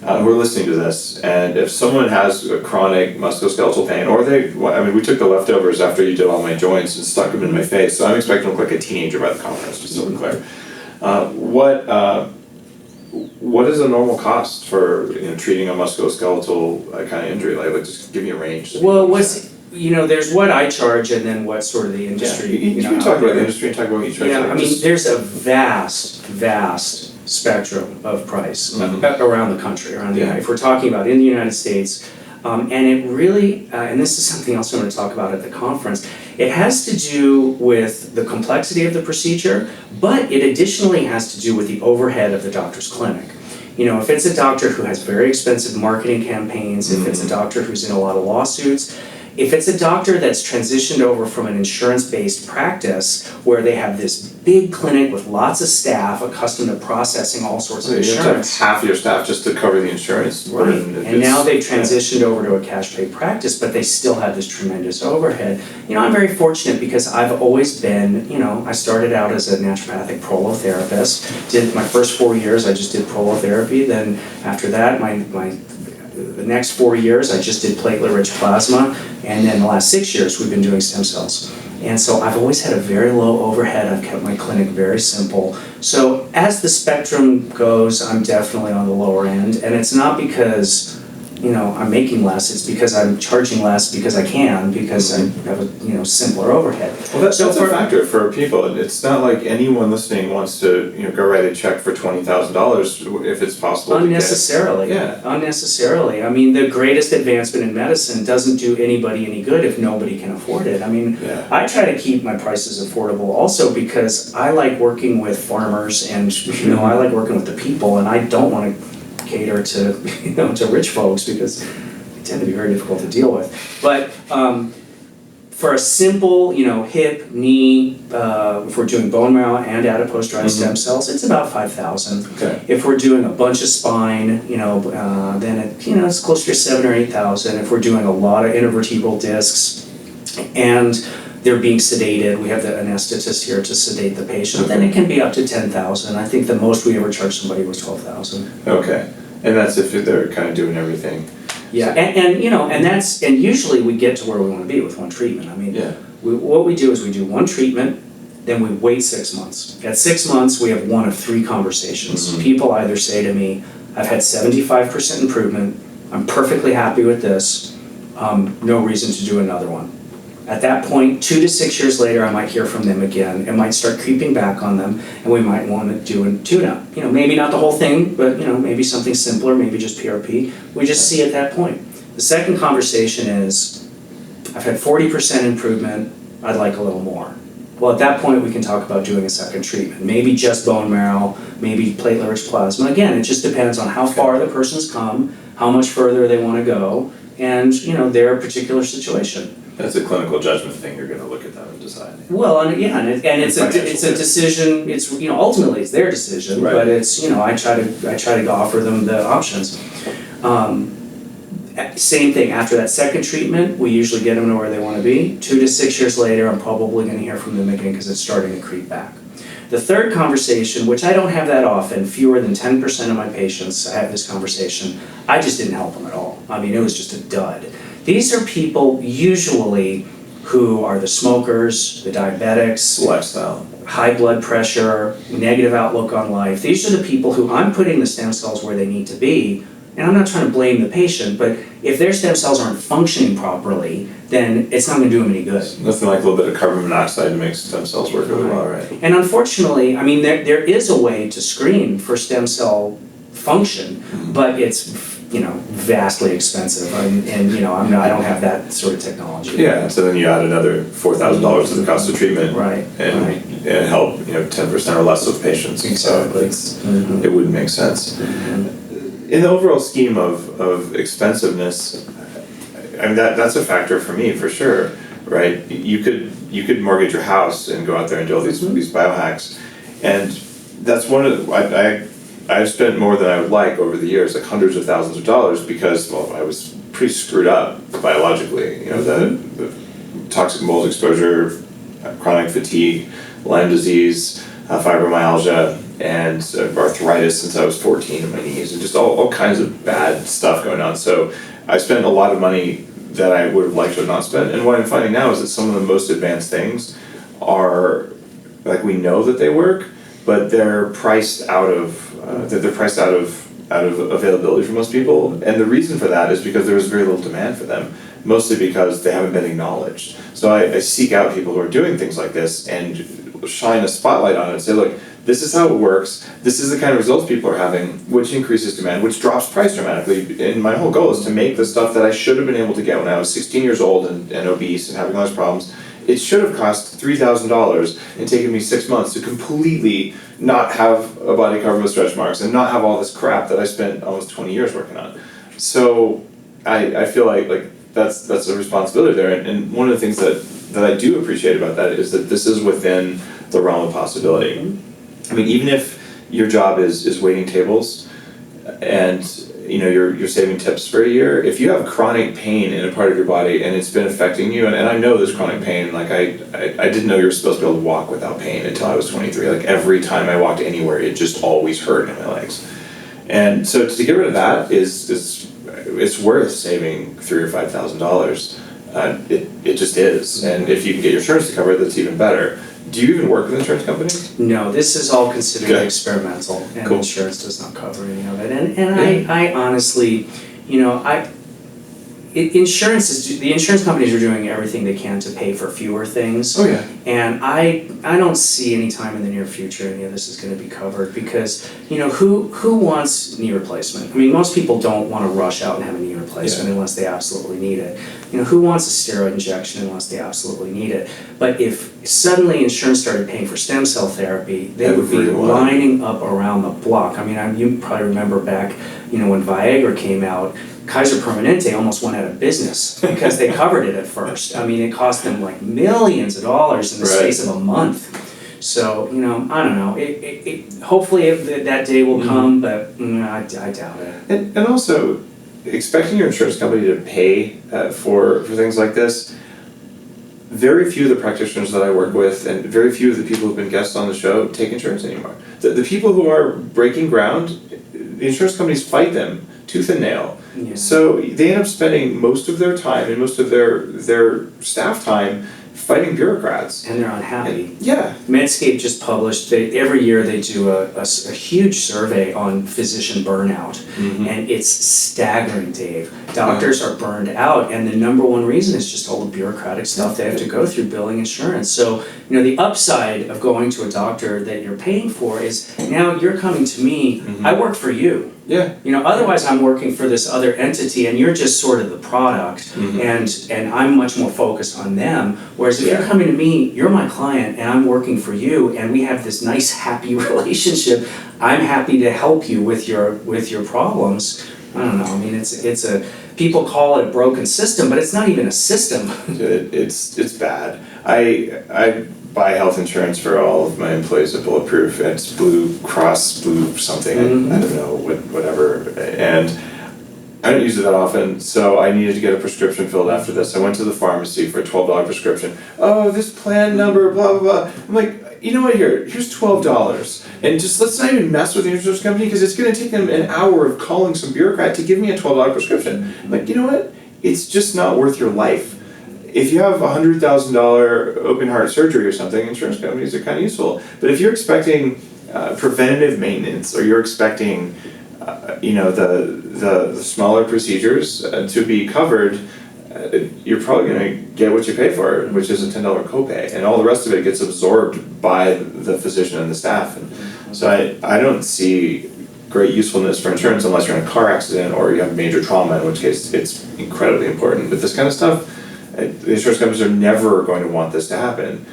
who are listening to this. And if someone has a chronic musculoskeletal pain, or we took the leftovers after you did all my joints and stuck them in my face. So I'm expecting to look like a teenager by the conference, just so we're clear. What is a normal cost for treating a musculoskeletal kind of injury? Like just give me a range. Well, there's what I charge and then what sort of the industry. You can talk about the industry and talk about what you charge. Yeah, I mean, there's a vast spectrum of price around the country, around the United. If we're talking about in the United States, And it really, and this is something else I'm going to talk about at the conference, it has to do with the complexity of the procedure, but it additionally has to do with the overhead of the doctor's clinic. You know, if it's a doctor who has very expensive marketing campaigns, if it's a doctor who's in a lot of lawsuits, if it's a doctor that's transitioned over from an insurance-based practice where they have this big clinic with lots of staff accustomed to processing all sorts of You have to have insurance. half your staff just to cover the insurance. Right, burden. and now they've transitioned over to a cash pay practice, but they still have this tremendous overhead. You know, I'm very fortunate because I've always been, you know, I started out as a naturopathic prolotherapist, did my first 4 years, I just did prolotherapy, then after that, the next 4 years, I just did platelet-rich plasma, and then the last 6 years, we've been doing stem cells. And so I've always had a very low overhead, I've kept my clinic very simple. So as the spectrum goes, I'm definitely on the lower end, and it's not because, you know, I'm making less, it's because I'm charging less because I can, because I have a, you know, simpler overhead. Well, that's So a factor for people. And it's not like anyone listening wants to, you know, go write a check for $20,000 if it's possible. Unnecessarily. Yeah. Unnecessarily. I mean, the greatest advancement in medicine doesn't do anybody any good if nobody can afford it. I mean, Yeah. I try to keep my prices affordable also because I like working with farmers and, you know, I like working with the people, and I don't want to cater to, you know, to rich folks because they tend to be very difficult to deal with. But for a simple, you know, hip, knee, if we're doing bone marrow and adipose-derived stem cells, it's about 5,000. Okay. If we're doing a bunch of spine, you know, then it, you know, it's closer to 7,000 or 8,000. If we're doing a lot of intervertebral discs and they're being sedated, we have the anesthetist here to sedate the patient, then it can be up to 10,000. I think the most we ever charged somebody was 12,000. Okay. And that's if they're kind of doing everything. Yeah, and you know, and usually we get to where we want to be with one treatment. I mean, Yeah. what we do is we do one treatment, then we wait 6 months. At 6 months, we have one of 3 conversations. People either say to me, I've had 75% improvement, I'm perfectly happy with this, no reason to do another one. At that point, 2 to 6 years later, I might hear from them again. It might start creeping back on them, and we might want to do a tune-up. You know, maybe not the whole thing, but you know, maybe something simpler, maybe just PRP. We just see at that point. The second conversation is, I've had 40% improvement, I'd like a little more. Well, at that point, we can talk about doing a second treatment. Maybe just bone marrow, maybe platelet-rich plasma. Again, it just depends on how far the person's come, how much further they want to go, and you know, their particular situation. That's a clinical judgment thing. You're going to look at that and decide. Well, and yeah, and it's a Financial decision. It's, you know, ultimately it's their decision, Right. but it's, you know, I try to offer them the options. Same thing after that second treatment, we usually get them to where they want to be. 2 to 6 years later, I'm probably going to hear from them again because it's starting to creep back. The third conversation, which I don't have that often, fewer than 10% of my patients, I have this conversation. I just didn't help them at all. I mean, it was just a dud. These are people usually who are the smokers, the diabetics, Lifestyle. high blood pressure, negative outlook on life. These are the people who I'm putting the stem cells where they need to be. And I'm not trying to blame the patient, but if their stem cells aren't functioning properly, then it's not going to do them any good. Nothing like a little bit of carbon monoxide to make stem cells work really well, right? And unfortunately, I mean, there is a way to screen for stem cell function, but it's, you know, vastly expensive, and you know, I don't have that sort of technology. Yeah, so then you add another $4,000 to the cost of treatment. Right, And, right. and help, you know, 10% or less of patients. Exactly. So it wouldn't make sense. In the overall scheme of expensiveness, I mean, that's a factor for me, for sure, right? You could mortgage your house and go out there and do all these biohacks. And that's one of the, I've spent more than I would like over the years, like hundreds of thousands of dollars, because, well, I was pretty screwed up biologically. You know, the toxic mold exposure, chronic fatigue, Lyme disease, fibromyalgia, and arthritis since I was 14 in my knees, and just all kinds of bad stuff going on. So I spent a lot of money that I would have liked to have not spent. And what I'm finding now is that some of the most advanced things are, like, we know that they work, but they're priced out of availability for most people. And the reason for that is because there is very little demand for them, mostly because they haven't been acknowledged. So I seek out people who are doing things like this and shine a spotlight on it and say, look, this is how it works, this is the kind of results people are having, which increases demand, which drops price dramatically. And my whole goal is to make the stuff that I should have been able to get when I was 16 years old and obese and having all these problems. It should have cost $3,000 and taken me 6 months to completely not have a body covered with stretch marks and not have all this crap that I spent almost 20 years working on. So I feel like that's a responsibility there. And one of the things that I do appreciate about that is that this is within the realm of possibility. I mean, even if your job is waiting tables and you're saving tips for a year, if you have chronic pain in a part of your body and it's been affecting you, and I know there's chronic pain, like I didn't know you were supposed to be able to walk without pain until I was 23. Like every time I walked anywhere, it just always hurt in my legs. And so to get rid of that it's worth saving $3,000 or $5,000. It just is. And if you can get your insurance to cover it, that's even better. Do you even work with insurance companies? No, this is all considered Good. experimental, and Cool. insurance does not cover any of it. And I honestly, the insurance companies are doing everything they can to pay for fewer things. Oh yeah. And I don't see any time in the near future any of this is going to be covered because, who wants knee replacement? I mean, most people don't want to rush out and have a knee replacement unless they absolutely need it. Who wants a steroid injection unless they absolutely need it? But if suddenly insurance started paying for stem cell therapy, they would be Everyone. lining up around the block. I mean, you probably remember back, when Viagra came out, Kaiser Permanente almost went out of business because they covered it at first. I mean, it cost them like millions of dollars in the Right. space of a month. So, I don't know. Hopefully that day will come, but I doubt it. And also, expecting your insurance company to pay for things like this, very few of the practitioners that I work with and very few of the people who've been guests on the show take insurance anymore. The people who are breaking ground, the insurance companies fight them tooth and nail. Yeah. So they end up spending most of their time and most of their staff time fighting bureaucrats. And they're unhappy. Yeah. Medscape just published, every year they do a huge survey on physician burnout, and it's staggering, Dave. Doctors are burned out, and the number one reason is just all the bureaucratic stuff they have to go through billing insurance. So, the upside of going to a doctor that you're paying for is now you're coming to me, I work for you. Yeah. Otherwise I'm working for this other entity and you're just sort of the product and I'm much more focused on them. Whereas if you're coming to me, you're my client and I'm working for you and we have this nice happy relationship, I'm happy to help you with your problems. I don't know, I mean it's a people call it a broken system, but it's not even a system. It's bad. I buy health insurance for all of my employees at Bulletproof. It's Blue Cross, Blue something, I don't know, whatever. And I don't use it that often, so I needed to get a prescription filled after this. I went to the pharmacy for a $12 prescription. Oh, this plan number, blah, blah, blah. I'm like, you know what, here's $12. And just let's not even mess with the insurance company because it's going to take them an hour of calling some bureaucrat to give me a $12 prescription. I'm like, you know what? It's just not worth your life. If you have $100,000 open heart surgery or something, insurance companies are kind of useful. But if you're expecting preventative maintenance or you're expecting, the smaller procedures to be covered, you're probably going to get what you pay for, which is a $10 copay, and all the rest of it gets absorbed by the physician and the staff. And so I don't see great usefulness for insurance unless you're in a car accident or you have major trauma, in which case it's incredibly important. But this kind of stuff, the insurance companies are never going to want this to happen.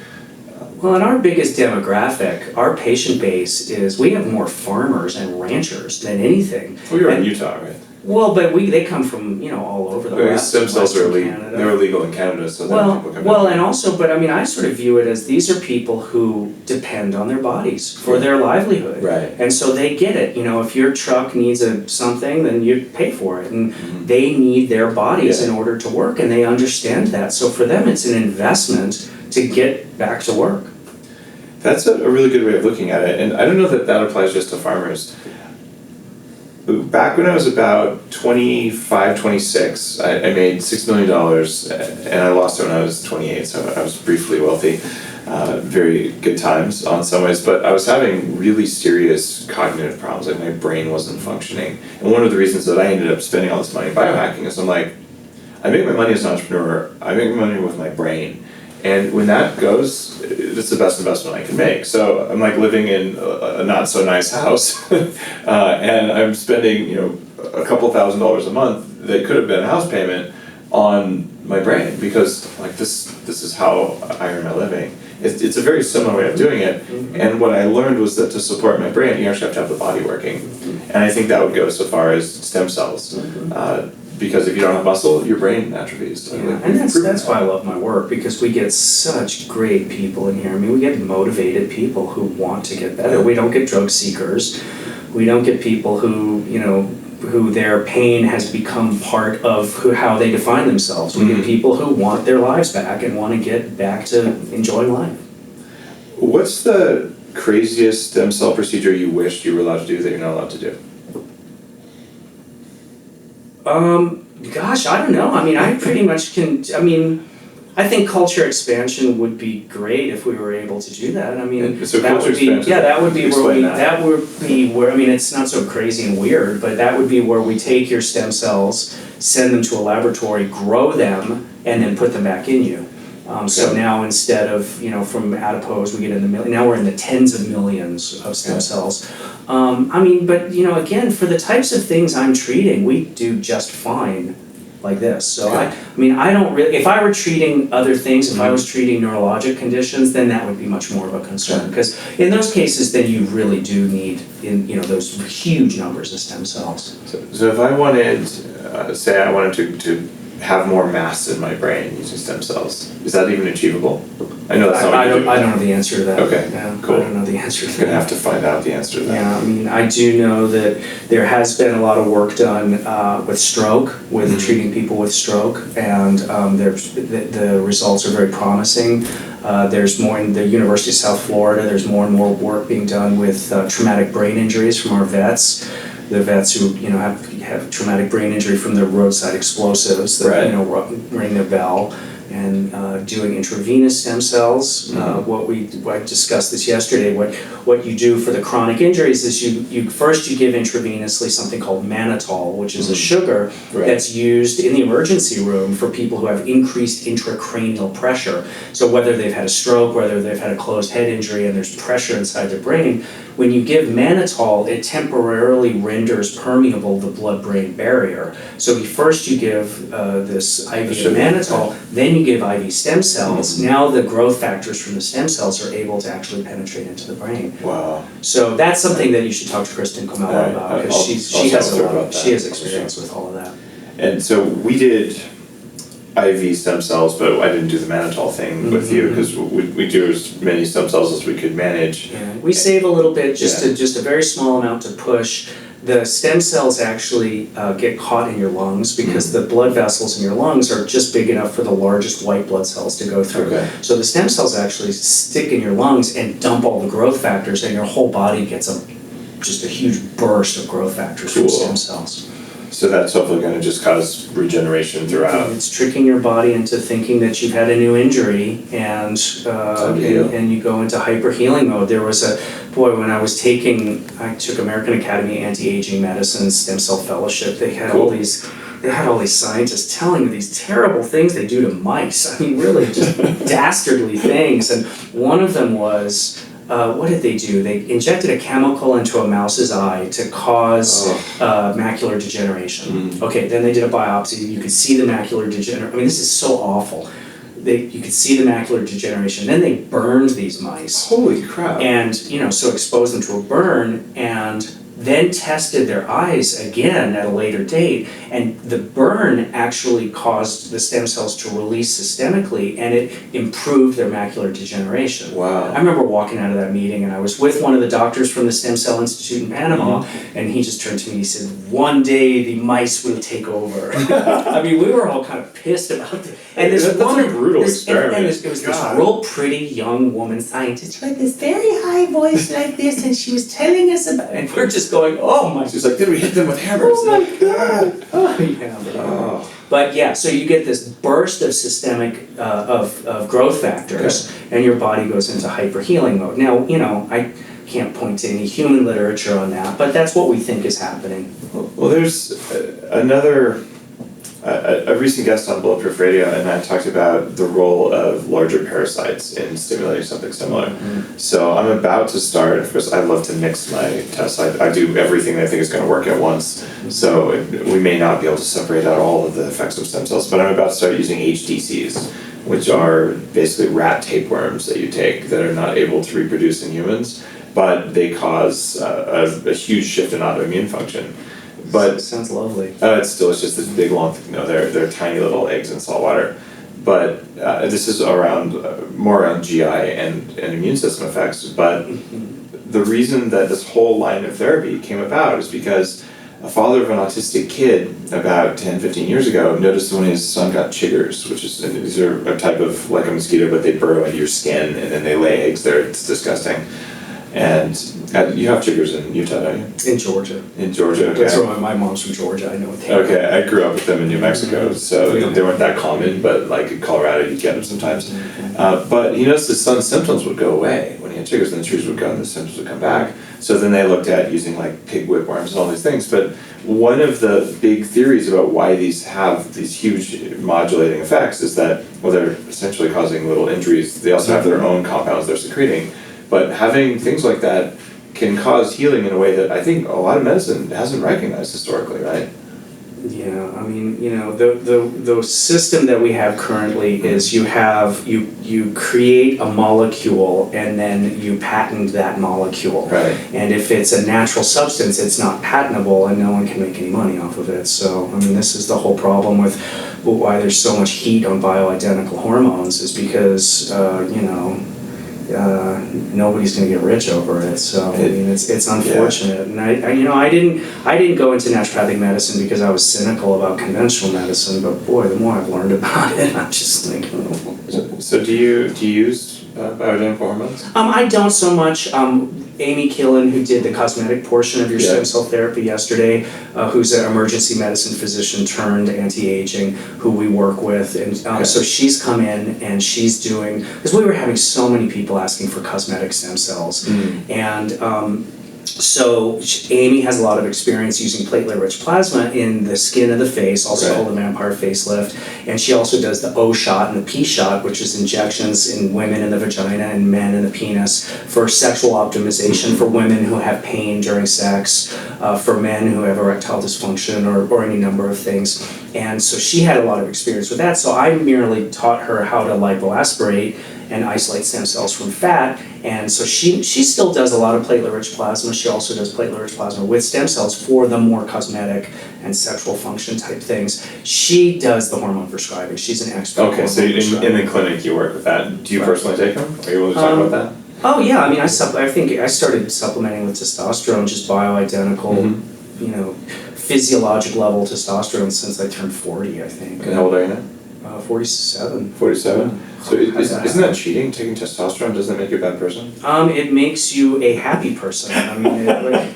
Well, and our biggest demographic, our patient base is, we have more farmers and ranchers than anything. Well, you're in And- Utah, right? Well, but they come from, all over the West, Stem cells are Western illegal. Canada. They're illegal in Canada, so then people come Well, in. and also, but I mean, I sort of view it as these are people who depend on their bodies for their livelihood. Right. And so they get it. If your truck needs something, then you pay for it. And they need their bodies in order to work, and they understand that. So for them, it's an investment to get back to work. That's a really good way of looking at it, and I don't know that applies just to farmers. Back when I was about 25, 26, I made $6 million, and I lost it when I was 28, so I was briefly wealthy. Very good times on some ways, but I was having really serious cognitive problems, like my brain wasn't functioning. And one of the reasons that I ended up spending all this money biohacking is I'm like, I make my money as an entrepreneur, I make my money with my brain, And when that goes, it's the best investment I can make. So I'm like living in a not so nice house, and I'm spending, you know, a couple $1,000s a month that could have been a house payment on my brain, because like this is how I earn my living. It's a very similar way of doing it. And what I learned was that to support my brain, you actually have to have the body working. And I think that would go so far as stem cells. Because if you don't have muscle, your brain atrophies. Yeah, and that's why I love my work, because we get such great people in here. I mean, we get motivated people who want to get better. We don't get drug seekers. We don't get people who, you know, who their pain has become part of how they define themselves. We get people who want their lives back and want to get back to enjoying life. What's the craziest stem cell procedure you wished you were allowed to do that you're not allowed to do? Gosh, I don't know. I mean, I pretty much can, I mean, I think culture expansion would be great if we were able to do that. I mean, And so that culture would be, expansion, yeah, that would be where explain we, that. that would be where, I mean, it's not so crazy and weird, but that would be where we take your stem cells, send them to a laboratory, grow them, and then put them back in you. So now instead of, you know, from adipose, we get in the now we're in the tens of millions of stem cells. I mean, but, you know, again, for the types of things I'm treating, we do just fine like this. So I mean, I don't really, if I were treating other things, if I was treating neurologic conditions, then that would be much more of a concern. Because in those cases, then you really do need, you know, those huge numbers of stem cells. So if I wanted, say I wanted to have more mass in my brain using stem cells, is that even achievable? I know that's not what you do. I don't know the answer to that. Okay, Yeah, cool. I don't know the answer to I'm gonna that. have to find out the answer to that. Yeah, I mean, I do know that there has been a lot of work done with stroke, with treating people with stroke, and the results are very promising. There's more in the University of South Florida, there's more and more work being done with traumatic brain injuries from our vets. The vets who, you know, have traumatic brain injury from the roadside explosives that, you know, ring their bell. And doing intravenous stem cells. I discussed this yesterday. What you do for the chronic injuries is you first give intravenously something called mannitol, which is a sugar that's used in the emergency room for people who have increased intracranial pressure. So whether they've had a stroke, whether they've had a closed head injury, and there's pressure inside their brain, when you give mannitol, it temporarily renders permeable the blood-brain barrier. So first you give this IV of mannitol, then you give IV stem cells. Now the growth factors from the stem cells are able to actually penetrate into the brain. Wow. So that's something that you should talk to Kristen Comella about, because she has experience with all of that. And so we did IV stem cells, but I didn't do the mannitol thing with you, because we do as many stem cells as we could manage. Yeah, we save a little bit, just a very small amount to push. The stem cells actually get caught in your lungs because the blood vessels in your lungs are just big enough for the largest white blood cells to go through. Okay. So the stem cells actually stick in your lungs and dump all the growth factors, and your whole body gets just a huge burst of growth factors from stem cells. So that's hopefully going to just cause regeneration throughout. It's tricking your body into thinking that you've had a new injury, and you go into hyper healing mode. There was when I took American Academy Anti-Aging Medicine Stem Cell Fellowship. They had all these scientists telling me these terrible things they do to mice. I mean, really just dastardly things. And one of them was, what did they do? They injected a chemical into a mouse's eye to cause macular degeneration. Okay, then they did a biopsy. You could see the macular degeneration. I mean, this is so awful. You could see the macular degeneration. Then they burned these mice. Holy crap. And, so exposed them to a burn, and then tested their eyes again at a later date, and the burn actually caused the stem cells to release systemically, and it improved their macular degeneration. Wow. I remember walking out of that meeting, and I was with one of the doctors from the Stem Cell Institute in Panama, and he just turned to me and he said, "One day the mice will take over." I mean, we were all kind of pissed about it. And this That's woman, a brutal experiment. and it was this real pretty young woman scientist with this very high voice like this, and she was telling us about, and we're just going, "Oh my!" She's like, "Did we hit them with hammers?" Oh my god! Oh yeah. But yeah, so you get this burst of systemic of growth factors, and your body goes into hyper healing mode. Now, I can't point to any human literature on that, but that's what we think is happening. Well, there's another a recent guest on Bulletproof Radio, and I talked about the role of larger parasites in stimulating something similar. So I'm about to start. Of course, I love to mix my tests. I do everything that I think is going to work at once. So we may not be able to separate out all of the effects of stem cells, but I'm about to start using HDCs, which are basically rat tapeworms that you take that are not able to reproduce in humans, but they cause a huge shift in autoimmune function. But sounds lovely. it's just this big long thing. No, they're tiny little eggs in salt water. But this is around more around GI and immune system effects. But the reason that this whole line of therapy came about is because a father of an autistic kid about 10, 15 years ago noticed when his son got chiggers, and these are a type of like a mosquito, but they burrow into your skin and then they lay eggs there. It's disgusting. And you have chiggers in Utah, don't you? In Georgia. In Georgia, okay. That's where my mom's from Georgia. I know what they are. Okay, I grew up with them in New Mexico, so they weren't that common, but like in Colorado you get them sometimes. But he noticed his son's symptoms would go away when he had chiggers, and the chiggers would go and the symptoms would come back. So then they looked at using like pig whipworms and all these things. But one of the big theories about why these have these huge modulating effects is that, well, they're essentially causing little injuries. They also have their own compounds they're secreting. But having things like that can cause healing in a way that I think a lot of medicine hasn't recognized historically, right? Yeah, I mean, the system that we have currently is you create a molecule and then you patent that molecule. Right. And if it's a natural substance, it's not patentable and no one can make any money off of it. So, I mean, this is the whole problem with why there's so much heat on bioidentical hormones is because, nobody's going to get rich over it. So I mean, it's unfortunate. And I didn't go into naturopathic medicine because I was cynical about conventional medicine. But boy, the more I've learned about it, I'm just thinking. So do you use bioidentical hormones? I don't so much. Amy Killen, who did the cosmetic portion of your stem cell therapy yesterday, who's an emergency medicine physician turned anti-aging, who we work with, and so she's come in and she's doing, because we were having so many people asking for cosmetic stem cells, and so Amy has a lot of experience using platelet-rich plasma in the skin of the face, also called the vampire facelift, and she also does the O shot and the P shot, which is injections in women in the vagina and men in the penis for sexual optimization for women who have pain during sex, for men who have erectile dysfunction or any number of things. And so she had a lot of experience with that, so I merely taught her how to lipoaspirate and isolate stem cells from fat. And so she still does a lot of platelet-rich plasma. She also does platelet-rich plasma with stem cells for the more cosmetic and sexual function type things. She does the hormone prescribing. She's an expert. Okay, so in the clinic you work with that. Do you personally take them? Are you able to talk about that? Oh yeah, I mean, I think I started supplementing with testosterone, just bioidentical, physiologic level testosterone since I turned 40, I think. And how old are you now? 47. 47? So isn't that cheating, taking testosterone? Doesn't that make you a bad person? It makes you a happy person. I mean,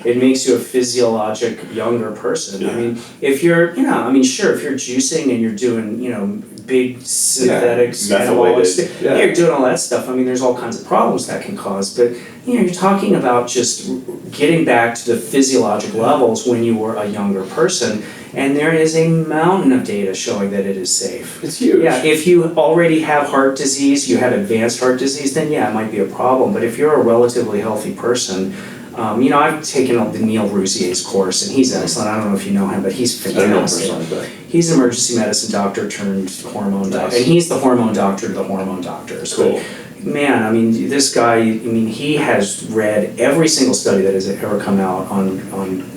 it makes you a physiologic younger person. Yeah. I mean, if you're, sure, if you're juicing and you're doing, big synthetics, anabolics, you're doing all that stuff. I mean, there's all kinds of problems that can cause, but you're talking about just getting back to the physiologic levels when you were a younger person. And there is a mountain of data showing that it is safe. It's huge. Yeah, if you already have heart disease, you have advanced heart disease, then yeah, it might be a problem. But if you're a relatively healthy person, I've taken the Neil Rousier's course, and he's excellent. I don't know if you know him, but he's fantastic. I don't know personally, but He's an emergency medicine doctor turned hormone doctor, and he's the hormone doctor to the hormone doctors. Cool. But, man, I mean, this guy, he has read every single study that has ever come out on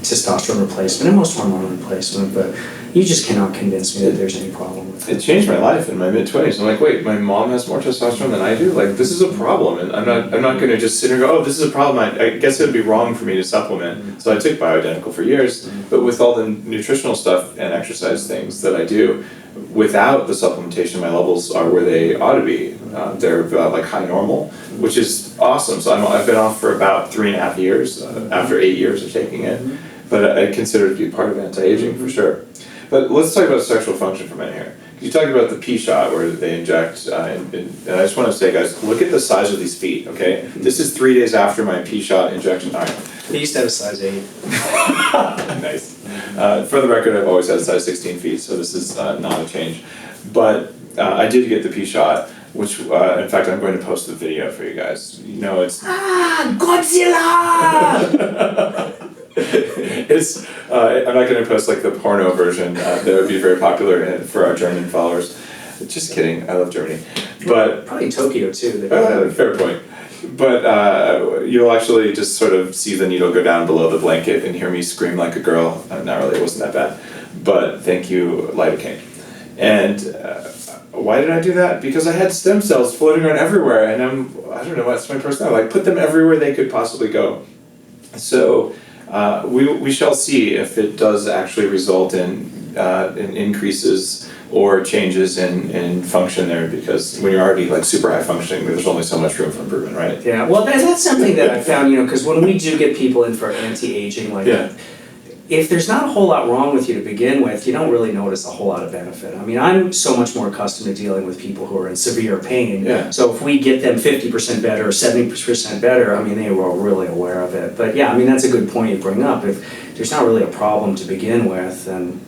testosterone replacement and most hormone replacement, but you just cannot convince me that there's any problem with it. it changed my life in my mid-20s. I'm like, wait, my mom has more testosterone than I do? Like, this is a problem, and I'm not going to just sit here and go, oh, this is a problem. I guess it would be wrong for me to supplement. So I took bioidentical for years, but with all the nutritional stuff and exercise things that I do, without the supplementation, my levels are where they ought to be. They're like high normal, which is awesome. So I've been off for about 3.5 years after 8 years of taking it, but I consider it to be part of anti-aging for sure. But let's talk about sexual function for a minute here. You talked about the P shot where they inject, and I just want to say, guys, look at the size of these feet, okay? This is 3 days after my P shot injection time. He used to have a size 8. Nice. For the record, I've always had size 16 feet, so this is not a change. But I did get the P-Shot, which in fact I'm going to post the video for you guys. You know, it's Godzilla! it's I'm not going to post like the porno version. That would be very popular for our German followers. Just kidding. I love Germany, but Probably Tokyo too. fair point. But you'll actually just sort of see the needle go down below the blanket and hear me scream like a girl. Not really. It wasn't that bad. But thank you, lidocaine. And why did I do that? Because I had stem cells floating around everywhere, and I don't know, that's my personality. I put them everywhere they could possibly go. So we shall see if it does actually result in increases or changes in function there, because when you're already like super high functioning, there's only so much room for improvement, right? Yeah, well, that's something that I found, because when we do get people in for anti-aging, like, if there's not a whole lot wrong with you to begin with, you don't really notice a whole lot of benefit. I mean, I'm so much more accustomed to dealing with people who are in severe pain. Yeah. So if we get them 50% better or 70% better, I mean, they were really aware of it. But yeah, I mean, that's a good point you bring up. If there's not really a problem to begin with, then...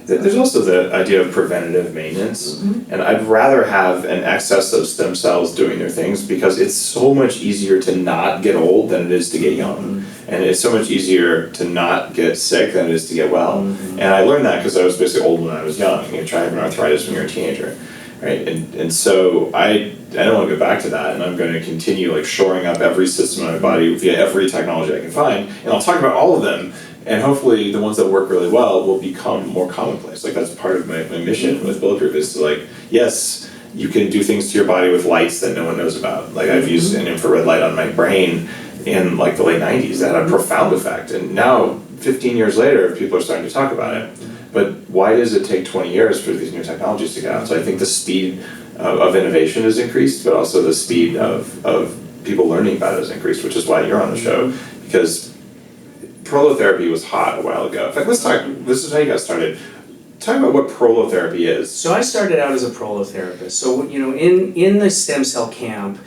There's also the idea of preventative maintenance, and I'd rather have an excess of stem cells doing their things, because it's so much easier to not get old than it is to get young, and it's so much easier to not get sick than it is to get well. And I learned that because I was basically old when I was young. You try having arthritis when you're a teenager, right? And so I don't want to go back to that, and I'm going to continue like shoring up every system in my body via every technology I can find, and I'll talk about all of them. And hopefully the ones that work really well will become more commonplace. Like that's part of my mission with Bulletproof, is to like, yes, you can do things to your body with lights that no one knows about. Like I've used an infrared light on my brain in like the late 90s that had a profound effect. And now, 15 years later, people are starting to talk about it. But why does it take 20 years for these new technologies to get out? So I think the speed of innovation has increased, but also the speed of people learning about it has increased, which is why you're on the show, because prolotherapy was hot a while ago. In fact, let's talk, this is how you got started. Talk about what prolotherapy is. So I started out as a prolotherapist. So, in the stem cell camp,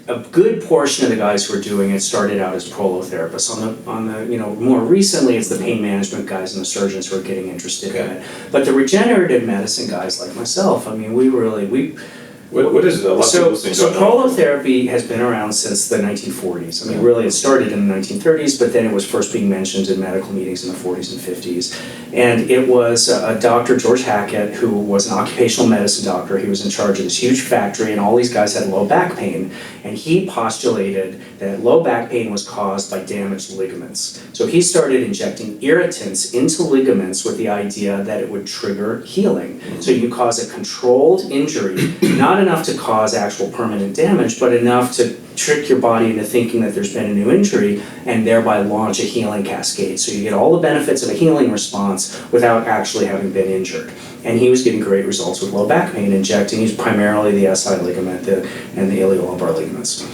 a good portion of the guys who are doing it started out as prolotherapists. On the more recently, it's the pain management guys and the surgeons who are getting interested in it. But the regenerative medicine guys like myself, I mean, What is it? A lot of people listening So don't know. prolotherapy has been around since the 1940s. I mean, really, it started in the 1930s, but then it was first being mentioned in medical meetings in the 40s and 50s. And it was a Dr. George Hackett, who was an occupational medicine doctor. He was in charge of this huge factory, and all these guys had low back pain. And he postulated that low back pain was caused by damaged ligaments. So he started injecting irritants into ligaments with the idea that it would trigger healing. So you cause a controlled injury, not enough to cause actual permanent damage, but enough to trick your body into thinking that there's been a new injury and thereby launch a healing cascade. So you get all the benefits of a healing response without actually having been injured. And he was getting great results with low back pain, injecting primarily the SI ligament and the iliolumbar ligaments.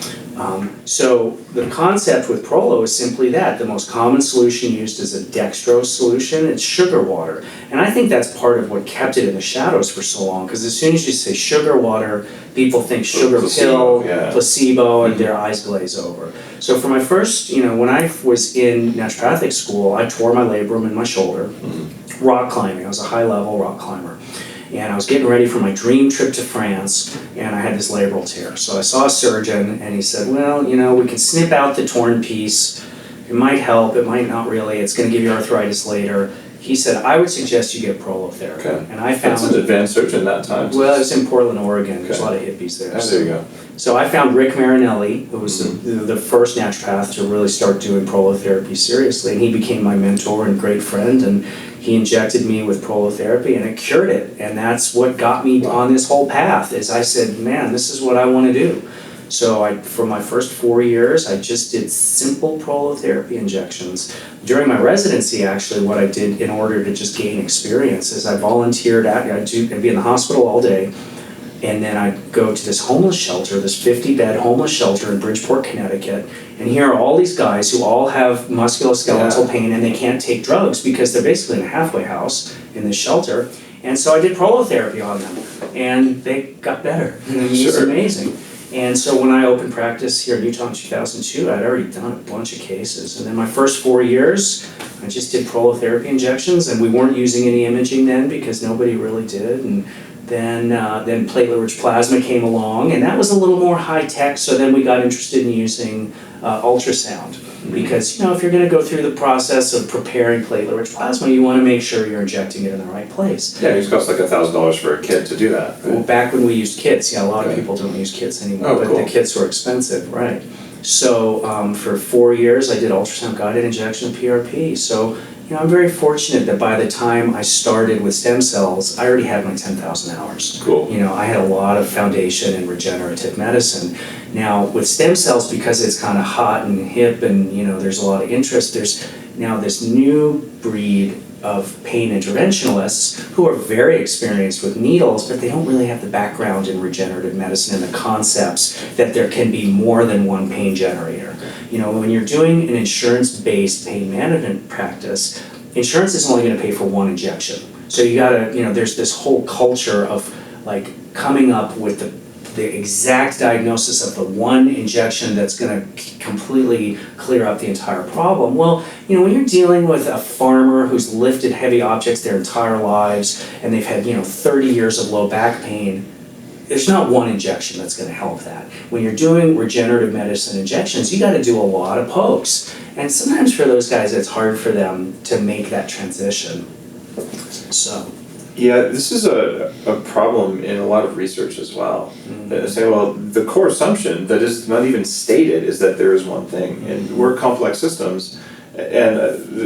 So the concept with Prolo is simply that. The most common solution used is a dextrose solution. It's sugar water. And I think that's part of what kept it in the shadows for so long, because as soon as you say sugar water, people think sugar pill, placebo, and their eyes glaze over. So for my first, when I was in naturopathic school, I tore my labrum in my shoulder, rock climbing. I was a high-level rock climber. And I was getting ready for my dream trip to France, and I had this labral tear. So I saw a surgeon, and he said, well, we can snip out the torn piece. It might help, it might not really. It's going to give you arthritis later. He said, I would suggest you get prolotherapy. Okay. And I found... That's an advanced surgeon that time. Well, it was in Portland, Oregon. There's a lot of hippies there. Oh, there you go. So I found Rick Marinelli, who was the first naturopath to really start doing prolotherapy seriously, and he became my mentor and great friend, and he injected me with prolotherapy, and it cured it. And that's what got me on this whole path, is I said, man, this is what I want to do. So for my first 4 years, I just did simple prolotherapy injections. During my residency, actually, what I did in order to just gain experience is I volunteered I'd be in the hospital all day, and then I'd go to this homeless shelter, this 50-bed homeless shelter in Bridgeport, Connecticut, and here are all these guys who all have musculoskeletal pain, and they can't take drugs because they're basically in a halfway house in this shelter. And so I did prolotherapy on them, and they got better. It was amazing. And so when I opened practice here in Utah in 2002, I'd already done a bunch of cases. And then my first 4 years, I just did prolotherapy injections, and we weren't using any imaging then because nobody really did. And then platelet-rich plasma came along, and that was a little more high-tech, so then we got interested in using ultrasound. Because, you know, if you're going to go through the process of preparing platelet-rich plasma, you want to make sure you're injecting it in the right place. Yeah, it costs like $1,000 for a kit to do that. Right? Well, back when we used kits, yeah, a lot of Okay. people don't use kits anymore, Oh, but cool. the kits were expensive, right? So for 4 years, I did ultrasound-guided injection of PRP. So, you know, I'm very fortunate that by the time I started with stem cells, I already had my 10,000 hours. Cool. You know, I had a lot of foundation in regenerative medicine. Now, with stem cells, because it's kind of hot and hip and, you know, there's a lot of interest, there's now this new breed of pain interventionalists who are very experienced with needles, but they don't really have the background in regenerative medicine and the concepts that there can be more than one pain generator. You know, when you're doing an insurance-based pain management practice, insurance is only going to pay for one injection. So you gotta, you know, there's this whole culture of like coming up with the exact diagnosis of the one injection that's going to completely clear up the entire problem. Well, you know, when you're dealing with a farmer who's lifted heavy objects their entire lives and they've had, you know, 30 years of low back pain, there's not one injection that's going to help that. When you're doing regenerative medicine injections, you got to do a lot of pokes. And sometimes for those guys, it's hard for them to make that transition. So. Yeah, this is a problem in a lot of research as well. Say, well, the core assumption that is not even stated is that there is one thing, and we're complex systems, and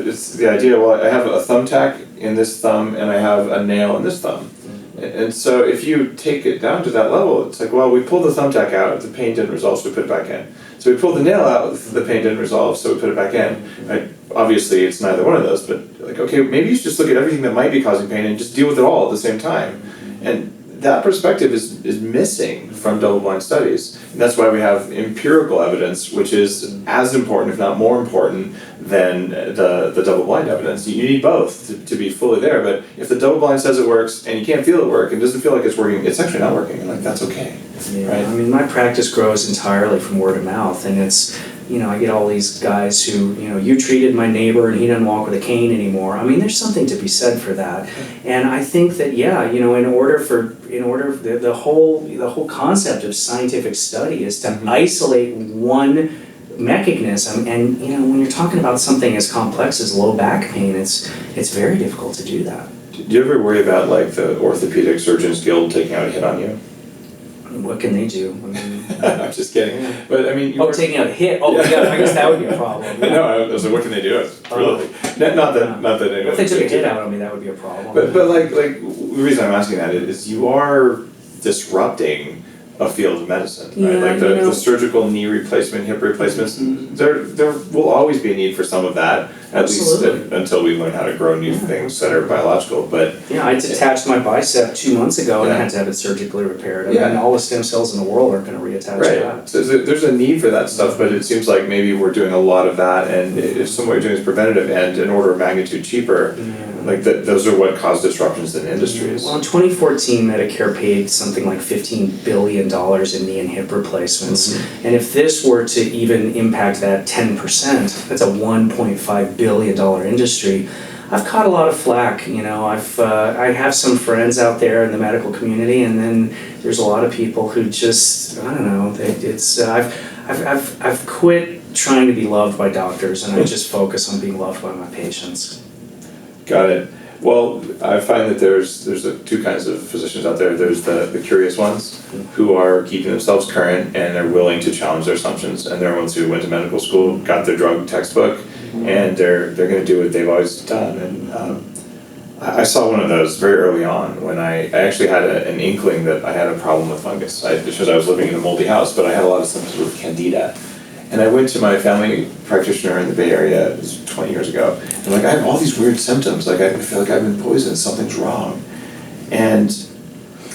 it's the idea, well, I have a thumbtack in this thumb, and I have a nail in this thumb. And so if you take it down to that level, it's like, well, we pulled the thumbtack out, the pain didn't resolve, so we put it back in. So we pulled the nail out, the pain didn't resolve, so we put it back in. Right? Obviously, it's neither one of those, but like, okay, maybe you should just look at everything that might be causing pain and just deal with it all at the same time. And that perspective is missing from double-blind studies. And that's why we have empirical evidence, which is as important, if not more important, than the double-blind evidence. You need both to be fully there, but if the double-blind says it works and you can't feel it work and doesn't feel like it's working, it's actually not working, and like, that's okay. Yeah, right? I mean, my practice grows entirely from word of mouth, and it's, you know, I get all these guys who, you know, you treated my neighbor and he doesn't walk with a cane anymore. I mean, there's something to be said for that. And I think that, yeah, you know, the whole concept of scientific study is to isolate one mechanism, and, you know, when you're talking about something as complex as low back pain, it's very difficult to do that. Do you ever worry about like the Orthopedic Surgeons Guild taking out a hit on you? What can they do? I mean, I'm just kidding. But I mean, taking out a hit. Oh, yeah, I guess that would be a problem. Yeah. No, I was like, what can they do? Really? Not that anyone. If they took a hit out on me, that would be a problem. But like the reason I'm asking that is you are disrupting a field of medicine, right? Yeah, Like you know. the surgical knee replacement, hip replacements. There will always be a need for some of that, at Absolutely. least until we learn how to grow new things that are biological. But Yeah, I detached my bicep 2 months ago and I Yeah. had to have it surgically repaired. I Yeah. mean, all the stem cells in the world aren't going to reattach right, that. so there's a need for that stuff, but it seems like maybe we're doing a lot of that, and if some way we're doing is preventative and an order of magnitude cheaper, like those are what cause disruptions in industries. Well, in 2014, Medicare paid something like $15 billion in knee and hip replacements. And if this were to even impact that 10%, that's a $1.5 billion industry. I've caught a lot of flack, you know. I have some friends out there in the medical community, and then there's a lot of people who just, I don't know. I've quit trying to be loved by doctors, and I just focus on being loved by my patients. Got it. Well, I find that there's two kinds of physicians out there. There's the curious ones who are keeping themselves current and they're willing to challenge their assumptions, and they're ones who went to medical school, got their drug textbook, and they're going to do what they've always done. And I saw one of those very early on when I actually had an inkling that I had a problem with fungus. Because I was living in a moldy house, but I had a lot of symptoms with candida. And I went to my family practitioner in the Bay Area, it was 20 years ago, and like, I have all these weird symptoms, like I feel like I've been poisoned, something's wrong. And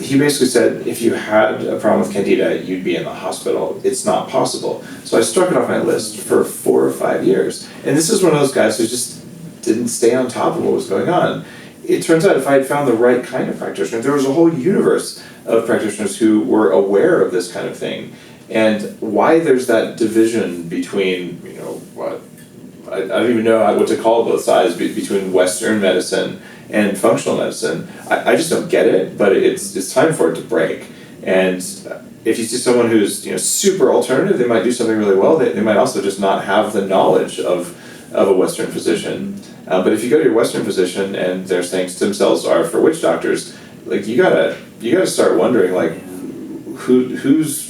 he basically said, if you had a problem with candida, you'd be in the hospital. It's not possible. So I struck it off my list for 4 or 5 years. And this is one of those guys who just didn't stay on top of what was going on. It turns out if I had found the right kind of practitioner, there was a whole universe of practitioners who were aware of this kind of thing. and why there's that division between, you know, what, I don't even know what to call both sides, between Western medicine and functional medicine. I just don't get it, but it's time for it to break. And if you see someone who's, you know, super alternative, they might do something really well. They might also just not have the knowledge of a Western physician. But if you go to your Western physician and they're saying stem cells are for witch doctors, like you gotta start wondering, like, whose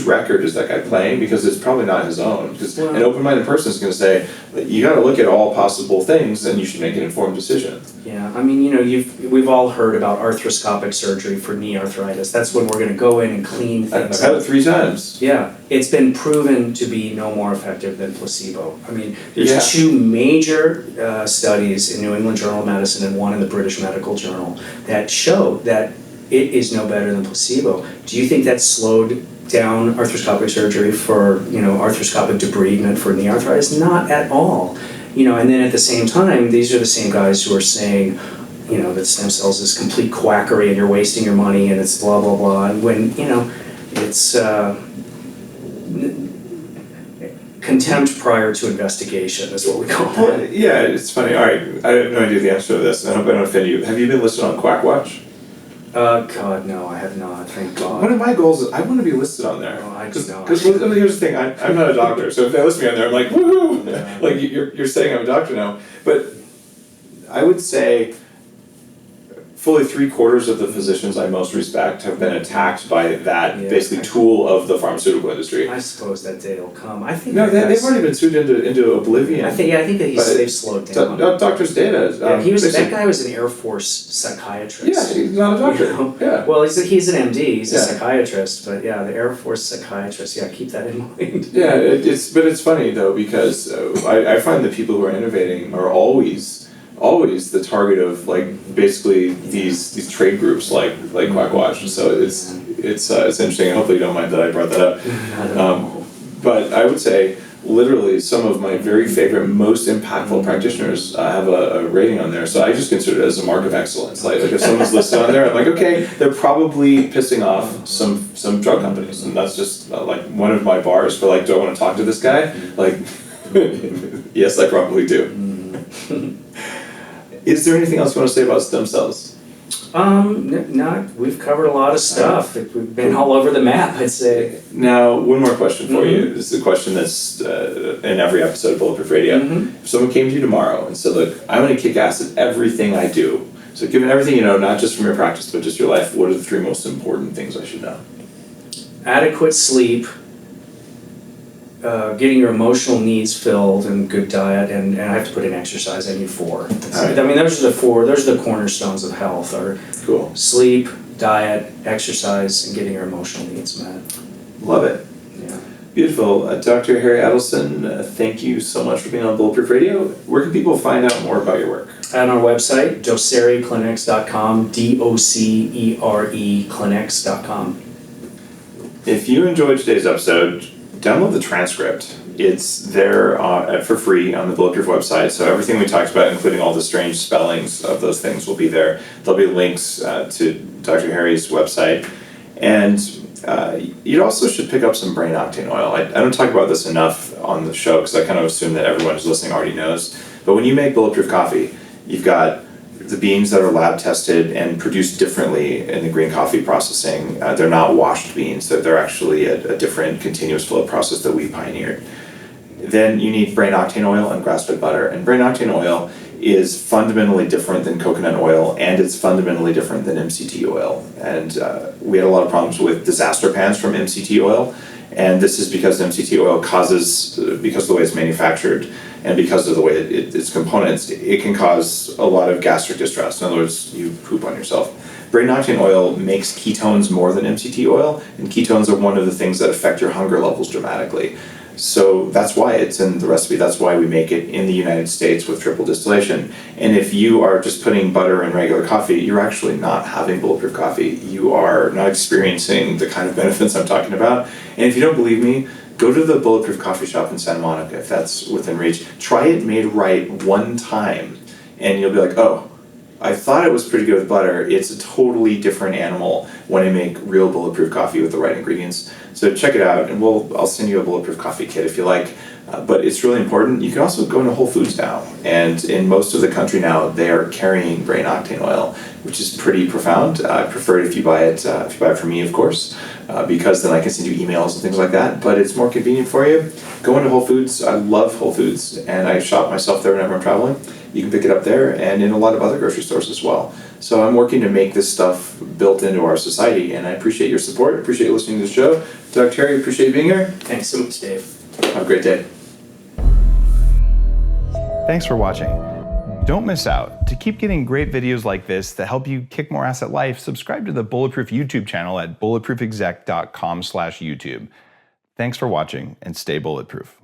record is that guy playing? Because it's probably not his own. Because an open-minded person is going to say, you got to look at all possible things, and you should make an informed decision. Yeah, I mean, you know, we've all heard about arthroscopic surgery for knee arthritis. That's when we're going to go in and clean I've things had up. it 3 times. Yeah, it's been proven to be no more effective than placebo. I mean, there's Yeah. 2 major studies in New England Journal of Medicine and one in the British Medical Journal that show that it is no better than placebo. Do you think that slowed down arthroscopic surgery for, you know, arthroscopic debridement for knee arthritis? Not at all. You know, and then at the same time, these are the same guys who are saying, you know, that stem cells is complete quackery and you're wasting your money and it's blah, blah, blah. And when, you know, it's contempt prior to investigation is what we call it. Yeah, it's funny. All right, I have no idea the answer to this. I hope I don't offend you. Have you been listed on QuackWatch? God, no, I have not, thank God. One of my goals is I want to be listed on there. Oh, I do not. Because here's the thing, I'm not a doctor, so if they list me on there, I'm like, woohoo! Yeah. Like, you're saying I'm a doctor now. But I would say fully 3/4 of the physicians I most respect have been attacked by that Yeah, basically tool of the pharmaceutical industry. I suppose that day will come. I think No, that they've guy's- already been sued into oblivion. I think that But they've slowed down. Doctor's data. Yeah, that basically- guy was an Air Force psychiatrist. Yeah, he's not a doctor. You know? Yeah. Well, he's an MD, he's a Yeah. psychiatrist, but yeah, the Air Force psychiatrist, yeah, keep that in mind. Yeah, it's funny though, because I find the people who are innovating are always the target of, like, basically these trade groups like QuackWatch. So it's interesting. Hopefully you don't mind that I brought that up. But I would say literally some of my very favorite, most impactful practitioners have a rating on there. So I just consider it as a mark of excellence. Like if someone's listed on there, I'm like, okay, they're probably pissing off some drug companies, and that's just like one of my bars for, like, do I want to talk to this guy? Like, yes, I probably do. Is there anything else you want to say about stem cells? We've covered a lot of stuff. We've been all over the map, I'd say. Now, one more question for you. This is a question that's in every episode of Bulletproof Radio. If someone came to you tomorrow and said, look, I'm going to kick ass at everything I do. So given everything you know, not just from your practice, but just your life, what are the 3 most important things I should know? Adequate sleep, getting your emotional needs filled, and good diet, and I have to put in exercise. I need 4. Alright. I mean, those are the 4. Those are the cornerstones of health: are Cool. sleep, diet, exercise, and getting your emotional needs met. Love it. Yeah. Beautiful. Dr. Harry Adelson, thank you so much for being on Bulletproof Radio. Where can people find out more about your work? On our website, docereclinics.com, DOCERE clinics.com. If you enjoyed today's episode, download the transcript. It's there for free on the Bulletproof website, so everything we talked about, including all the strange spellings of those things, will be there. There'll be links to Dr. Harry's website. And you also should pick up some brain octane oil. I don't talk about this enough on the show because I kind of assume that everyone who's listening already knows. But when you make Bulletproof coffee, you've got the beans that are lab tested and produced differently in the green coffee processing. They're not washed beans. They're actually a different continuous flow process that we pioneered. Then you need brain octane oil and grass-fed butter. And brain octane oil is fundamentally different than coconut oil, and it's fundamentally different than MCT oil. And we had a lot of problems with disaster pans from MCT oil, and this is because MCT oil causes, because of the way it's manufactured, and because of the way its components, it can cause a lot of gastric distress. In other words, you poop on yourself. Brain octane oil makes ketones more than MCT oil, and ketones are one of the things that affect your hunger levels dramatically. So that's why it's in the recipe. That's why we make it in the United States with triple distillation. And if you are just putting butter in regular coffee, you're actually not having Bulletproof coffee. You are not experiencing the kind of benefits I'm talking about. And if you don't believe me, go to the Bulletproof Coffee Shop in Santa Monica if that's within reach. Try it made right one time, and you'll be like, oh, I thought it was pretty good with butter. It's a totally different animal when I make real bulletproof coffee with the right ingredients. So check it out, and I'll send you a bulletproof coffee kit if you like. But it's really important. You can also go into Whole Foods now, and in most of the country now, they are carrying brain octane oil, which is pretty profound. I prefer it if you buy it from me, of course, because then I can send you emails and things like that. But it's more convenient for you. Go into Whole Foods. I love Whole Foods, and I shop myself there whenever I'm traveling. You can pick it up there and in a lot of other grocery stores as well. So I'm working to make this stuff built into our society, and I appreciate your support. Appreciate you listening to the show. Doug Terry, appreciate you being here. Thanks so much, Dave. Have a great day. Thanks for watching. Don't miss out. To keep getting great videos like this that help you kick more ass at life, subscribe to the Bulletproof YouTube channel at bulletproofexec.com/YouTube. Thanks for watching, and stay bulletproof.